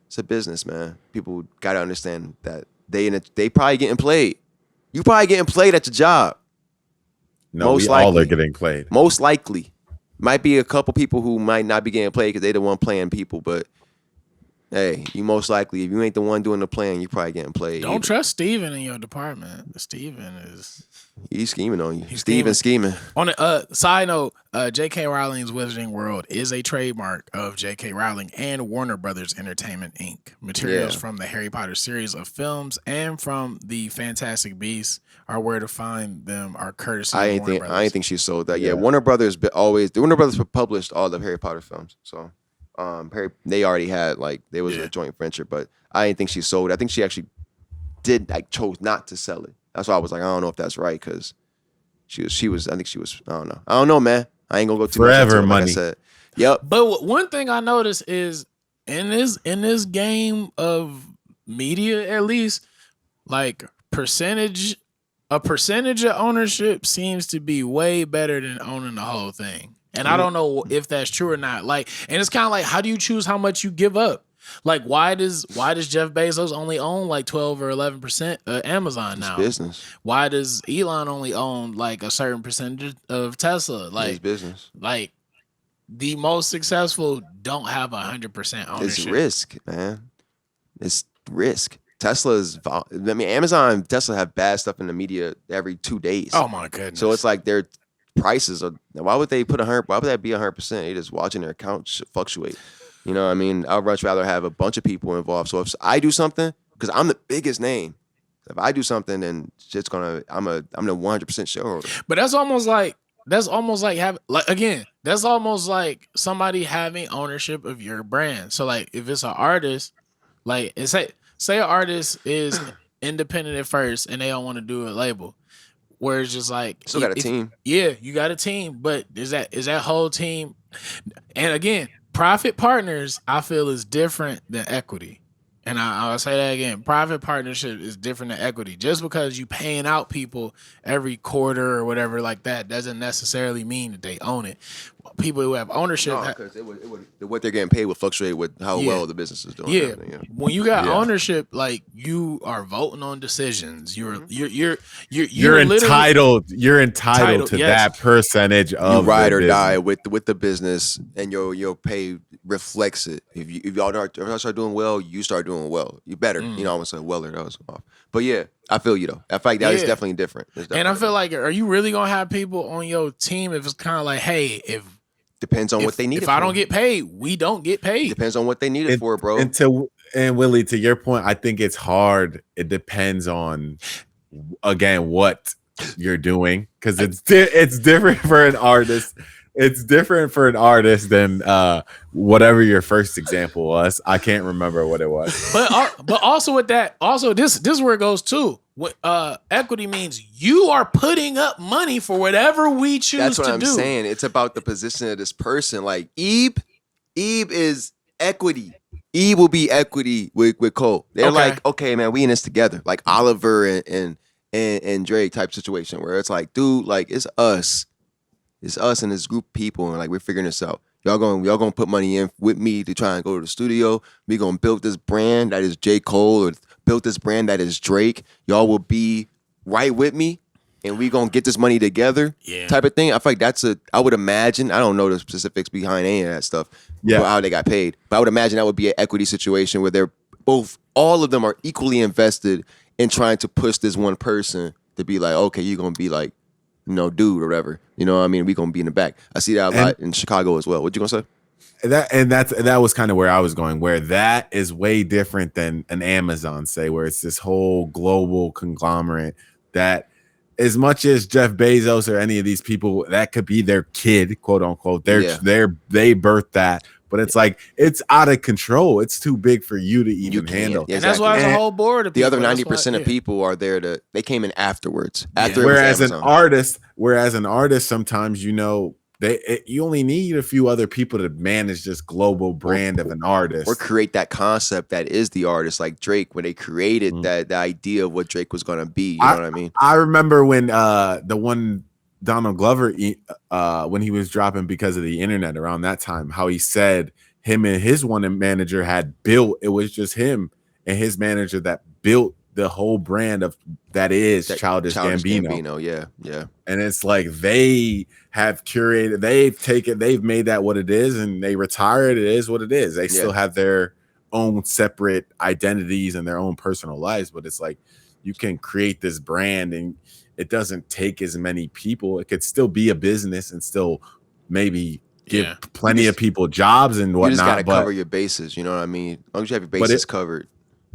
it's a business, man. People gotta understand that they probably getting played. You probably getting played at your job. No, most likely. All are getting played. Most likely. Might be a couple people who might not be getting played because they the one playing people, but hey, you most likely, if you ain't the one doing the playing, you probably getting played. Don't trust Steven in your department. Steven is... He's scheming on you. Steven's scheming. On a side note, J.K. Rowling's Wizarding World is a trademark of J.K. Rowling and Warner Brothers Entertainment, Inc. Materials from the Harry Potter series of films and from the Fantastic Beasts are where to find them are courtesy of Warner Brothers. I ain't think she sold that. Yeah, Warner Brothers Warner Brothers published all the Harry Potter films. So they already had they was a joint venture, but I didn't think she sold it. I think she actually chose not to sell it. That's why I was like, I don't know if that's right because she was. I think she was. I don't know, man. I ain't gonna go too forever much money. Like I said. Yep. But one thing I noticed is in this game of media, at least, like a percentage of ownership seems to be way better than owning the whole thing. And I don't know if that's true or not. And it's kind of like, how do you choose how much you give up? Like, why does Jeff Bezos only own 12 or 11% of Amazon now? It's business. Why does Elon only own a certain percentage of Tesla? It's business. The most successful don't have 100% ownership. It's risk, man. It's risk. Amazon and Tesla have bad stuff in the media every 2 days. Oh my goodness. So it's like their prices are. Why would they put 100? Why would that be 100%? They're just watching their account fluctuate. You know what I mean? I'd much rather have a bunch of people involved. So if I do something, because I'm the biggest name, if I do something, then it's gonna. I'm the 100% shareholder. But that's almost like somebody having ownership of your brand. So if it's an artist, say an artist is independent at first and they don't want to do a label, where it's just still got a team. Yeah, you got a team, but is that whole team? And again, profit partners, I feel, is different than equity. And I'll say that again. Private partnership is different than equity. Just because you paying out people every quarter or whatever like that doesn't necessarily mean that they own it. People who have ownership, because what they're getting paid would fluctuate with how well the business is doing. Yeah, when you got ownership, you are voting on decisions. You're entitled. You're entitled to that percentage of you ride or die with the business, and your pay reflects it. If y'all start doing well, you start doing well. You better. I almost said weller. That was off. But yeah, I feel you though. I feel like that is definitely different. And I feel like, are you really gonna have people on your team if it's kind of like, hey, depends on what they need. If I don't get paid, we don't get paid. Depends on what they need it for, bro. And Willie, to your point, I think it's hard. It depends on, again, what you're doing, because it's different for an artist. It's different for an artist than whatever your first example was. I can't remember what it was. But also with that, also this is where it goes too. What equity means, you are putting up money for whatever we choose to do. That's what I'm saying. It's about the position of this person. Like Ebe is equity. Ebe will be equity with Cole. They're like, okay, man, we in this together. Like Oliver and Drake type situation where it's like, dude, like it's us. It's us and this group of people, and like we're figuring this out. Y'all gonna put money in with me to try and go to the studio. We gonna build this brand that is J. Cole, or build this brand that is Drake. Y'all will be right with me, and we gonna get this money together. Yeah. Type of thing. I feel like I would imagine. I don't know the specifics behind any of that stuff. Yeah. How they got paid, but I would imagine that would be an equity situation where all of them are equally invested in trying to push this one person to be like, okay, you're gonna be like, dude or whatever. You know what I mean? We gonna be in the back. I see that a lot in Chicago as well. What you gonna say? That was kind of where I was going, where that is way different than an Amazon, say, where it's this whole global conglomerate that, as much as Jeff Bezos or any of these people, that could be their kid, quote unquote. They birthed that. But it's like, it's out of control. It's too big for you to even handle. Yeah, exactly. And that's why there's a whole board of people. The other 90% of people are there they came in afterwards. Whereas an artist, sometimes, you only need a few other people to manage this global brand of an artist. Or create that concept that is the artist, like Drake, when they created the idea of what Drake was going to be. You know what I mean? I remember when the one Donald Glover, when he was dropping because of the internet around that time, how he said him and his one manager had built, it was just him and his manager that built the whole brand of Childish Gambino. Yeah. And it's like they have curated, they've made that what it is, and they retired. It is what it is. They still have their own separate identities and their own personal lives, but it's like you can create this brand and it doesn't take as many people. It could still be a business and still maybe give plenty of people jobs and whatnot. You just got to cover your bases. You know what I mean? As long as you have your bases covered.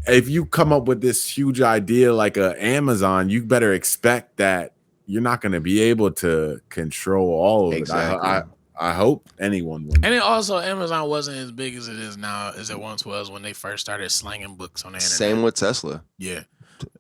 If you come up with this huge idea like Amazon, you better expect that you're not going to be able to control all of it. I hope anyone would. And then also, Amazon wasn't as big as it is now as it once was when they first started slanging books on the internet. Same with Tesla. Yeah.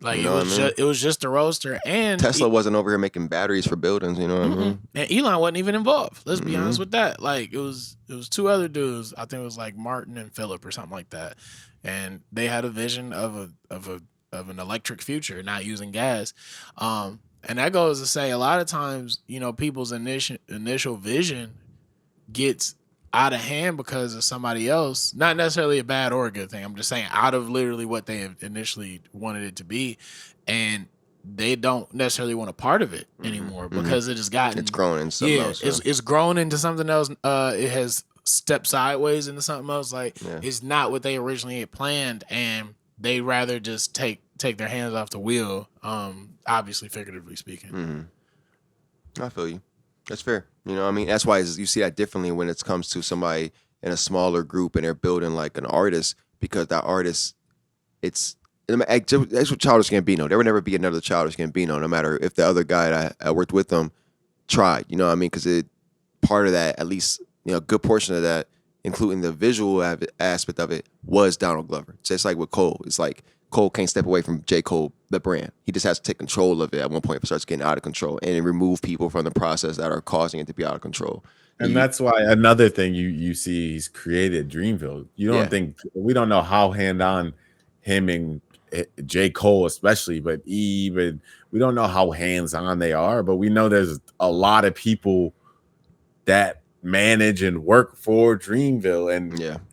Like it was just a roaster, and Tesla wasn't over here making batteries for buildings, you know what I mean? And Elon wasn't even involved. Let's be honest with that. Like it was two other dudes. I think it was like Martin and Philip or something like that, and they had a vision of an electric future, not using gas. And that goes to say a lot of times, people's initial vision gets out of hand because of somebody else. Not necessarily a bad or a good thing. I'm just saying out of literally what they initially wanted it to be, and they don't necessarily want a part of it anymore because it has gotten, it's grown into something else. It's grown into something else. It has stepped sideways into something else. Like it's not what they originally had planned, and they rather just take their hands off the wheel. Obviously, figuratively speaking. I feel you. That's fair. You know what I mean? That's why you see that differently when it comes to somebody in a smaller group and they're building like an artist, because that artist, that's what Childish Gambino. There would never be another Childish Gambino, no matter if the other guy that I worked with them tried. You know what I mean? Because part of that, at least a good portion of that, including the visual aspect of it, was Donald Glover. Just like with Cole. It's like Cole can't step away from J. Cole, the brand. He just has to take control of it at one point if it starts getting out of control, and remove people from the process that are causing it to be out of control. And that's why another thing you see he's created Dreamville. You don't think, we don't know how hand-on him and J. Cole especially, but even we don't know how hands-on they are, but we know there's a lot of people that manage and work for Dreamville,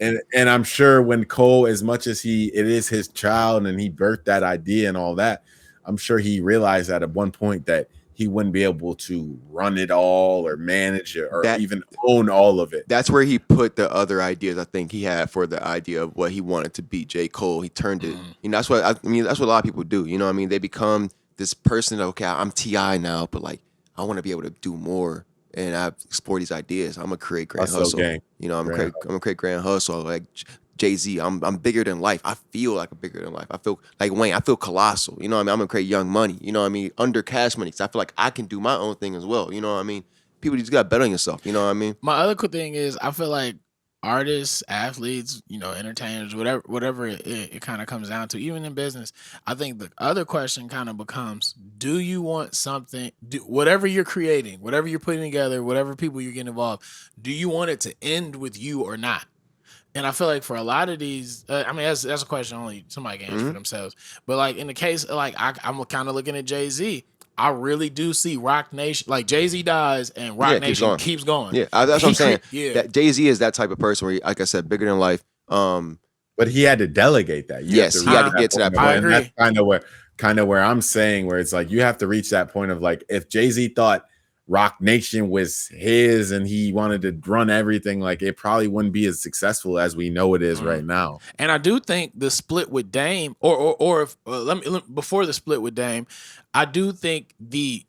and I'm sure when Cole, as much as it is his child and he birthed that idea and all that, I'm sure he realized that at one point that he wouldn't be able to run it all or manage it or even own all of it. That's where he put the other ideas I think he had for the idea of what he wanted to be J. Cole. He turned it. That's what that's what a lot of people do. You know what I mean? They become this person. Okay, I'm T.I. now, but like I want to be able to do more. And I explore these ideas. I'm gonna create Grand Hustle. Gang. I'm gonna create Grand Hustle. Like Jay-Z. I'm bigger than life. I feel like I'm bigger than life. I feel like Wayne. I feel colossal. You know what I mean? I'm gonna create Young Money. You know what I mean? Under Cash Money. So I feel like I can do my own thing as well. You know what I mean? People just got to bet on yourself. You know what I mean? My other cool thing is I feel like artists, athletes, entertainers, whatever it kind of comes down to, even in business, I think the other question kind of becomes, do you want something, whatever you're creating, whatever you're putting together, whatever people you're getting involved, do you want it to end with you or not? And I feel like for a lot of these, that's a question only somebody can answer for themselves. But like in the case, like I'm kind of looking at Jay-Z. I really do see Rock Nation, like Jay-Z dies and Rock Nation keeps going. Yeah, that's what I'm saying. That Jay-Z is that type of person where, like I said, bigger than life. But he had to delegate that. He had to get to that point. I agree. And that's kind of where I'm saying, where it's like you have to reach that point of like, if Jay-Z thought Rock Nation was his and he wanted to run everything, like it probably wouldn't be as successful as we know it is right now. And I do think the split with Dame, or if before the split with Dame, I do think the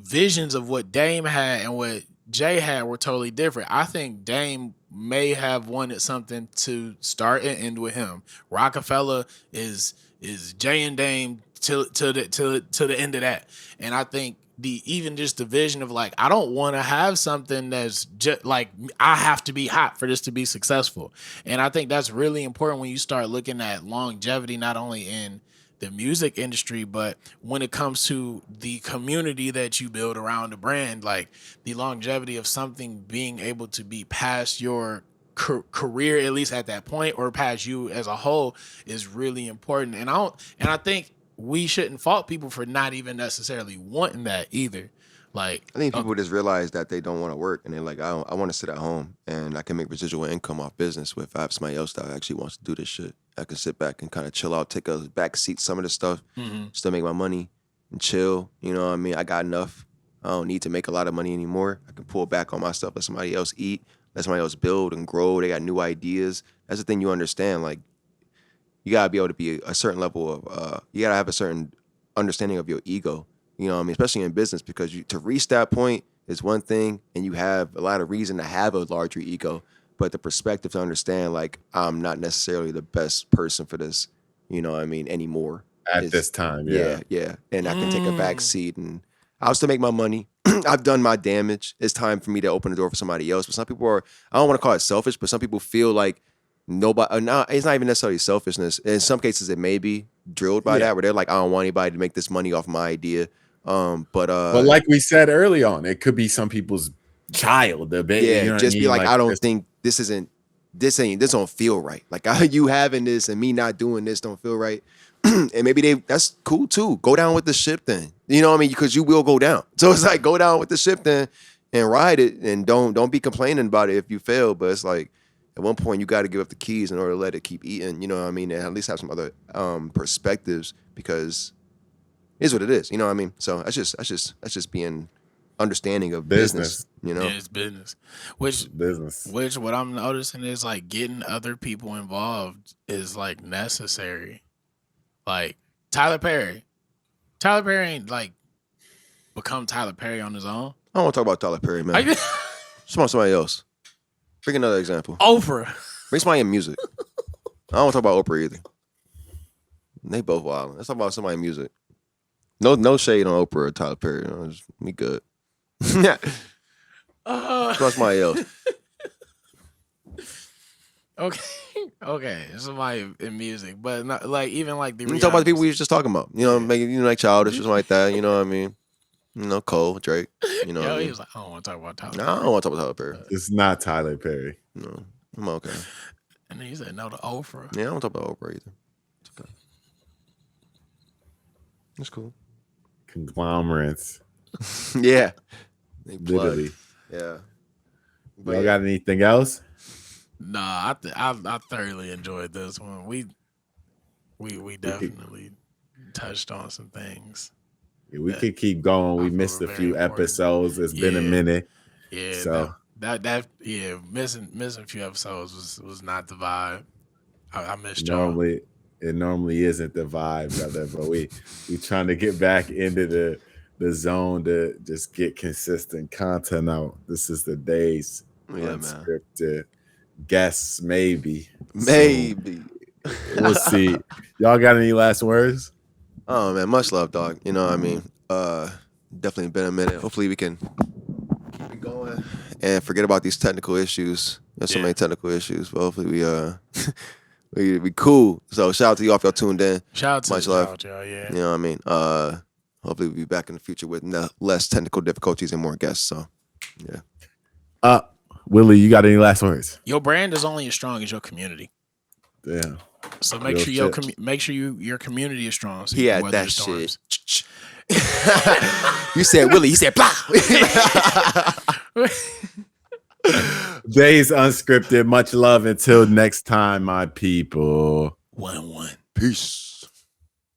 visions of what Dame had and what Jay had were totally different. I think Dame may have wanted something to start and end with him. Rockefeller is Jay and Dame to the end of that, and I think even just the vision of like, I don't want to have something that's just like, I have to be hot for this to be successful. And I think that's really important when you start looking at longevity, not only in the music industry, but when it comes to the community that you build around a brand, like the longevity of something being able to be past your career, at least at that point, or past you as a whole, is really important. And I think we shouldn't fault people for not even necessarily wanting that either. Like, I think people just realize that they don't want to work, and they're like, I want to sit at home and I can make residual income off business if I have somebody else that actually wants to do this shit. I can sit back and kind of chill out, take a back seat, some of the stuff, still make my money and chill. You know what I mean? I got enough. I don't need to make a lot of money anymore. I can pull back on my stuff, let somebody else eat, let somebody else build and grow. They got new ideas. That's the thing you understand. Like, you gotta be able to be a certain level of, you gotta have a certain understanding of your ego. You know what I mean? Especially in business, because to reach that point is one thing, and you have a lot of reason to have a larger ego, but the perspective to understand, like, I'm not necessarily the best person for this, you know what I mean, anymore. At this time, yeah. And I can take a back seat, and I'll still make my money. I've done my damage. It's time for me to open the door for somebody else. But some people are, I don't want to call it selfish, but some people feel like nobody, no, it's not even necessarily selfishness. In some cases, it may be drilled by that, where they're like, I don't want anybody to make this money off my idea. But like we said early on, it could be some people's child, the baby. Yeah, you know just be like, I don't think this don't feel right. Like, you having this and me not doing this don't feel right. And maybe that's cool too. Go down with the ship then. You know what I mean? Because you will go down. So it's like, go down with the ship then and ride it, and don't be complaining about it if you fail. But it's like, at one point you got to give up the keys in order to let it keep eating. You know what I mean? And at least have some other perspectives, because it is what it is. You know what I mean? So that's just being understanding of business. You know, yeah, it's business. Which what I'm noticing is like getting other people involved is like necessary. Like Tyler Perry ain't like become Tyler Perry on his own. I don't want to talk about Tyler Perry, man. Just want somebody else. Bring another example. Oprah. Bring somebody in music. I don't want to talk about Oprah either. They both wild. Let's talk about somebody in music. No shade on Oprah or Tyler Perry. We good. Somebody else. Okay. Somebody in music, but not like even like the. You talk about the people we was just talking about. You know, making like Childish or something like that. You know what I mean? You know, Cole, Drake. You know, Yo, he was like, I don't want to talk about Tyler. No, I don't want to talk about Tyler Perry. It's not Tyler Perry. No, I'm okay. And then he said no to Oprah. Yeah, I don't talk about Oprah either. It's okay. It's cool. Conglomerates. Yeah. Literally. Yeah. Y'all got anything else? Nah, I thoroughly enjoyed this one. We definitely touched on some things. Yeah, we could keep going. We missed a few episodes. It's been a minute. Yeah. So missing a few episodes was not the vibe. I missed y'all. It normally isn't the vibe, brother, but we trying to get back into the zone to just get consistent content out. This is the Daze Unscripted. Guests maybe. Maybe. We'll see. Y'all got any last words? Oh man, much love, dog. You know what I mean? Definitely been a minute. Hopefully we can keep it going and forget about these technical issues. There's so many technical issues, but hopefully we cool. So shout out to y'all if y'all tuned in. Shout out to much love. Y'all, yeah. You know what I mean? Hopefully we'll be back in the future with less technical difficulties and more guests. So yeah. Willie, you got any last words? Your brand is only as strong as your community. Yeah. So make sure your community is strong. So He you had can weather that the storms. shit. You said Willie. He said blah. Daze Unscripted. Much love. Until next time, my people. 1-1. Peace.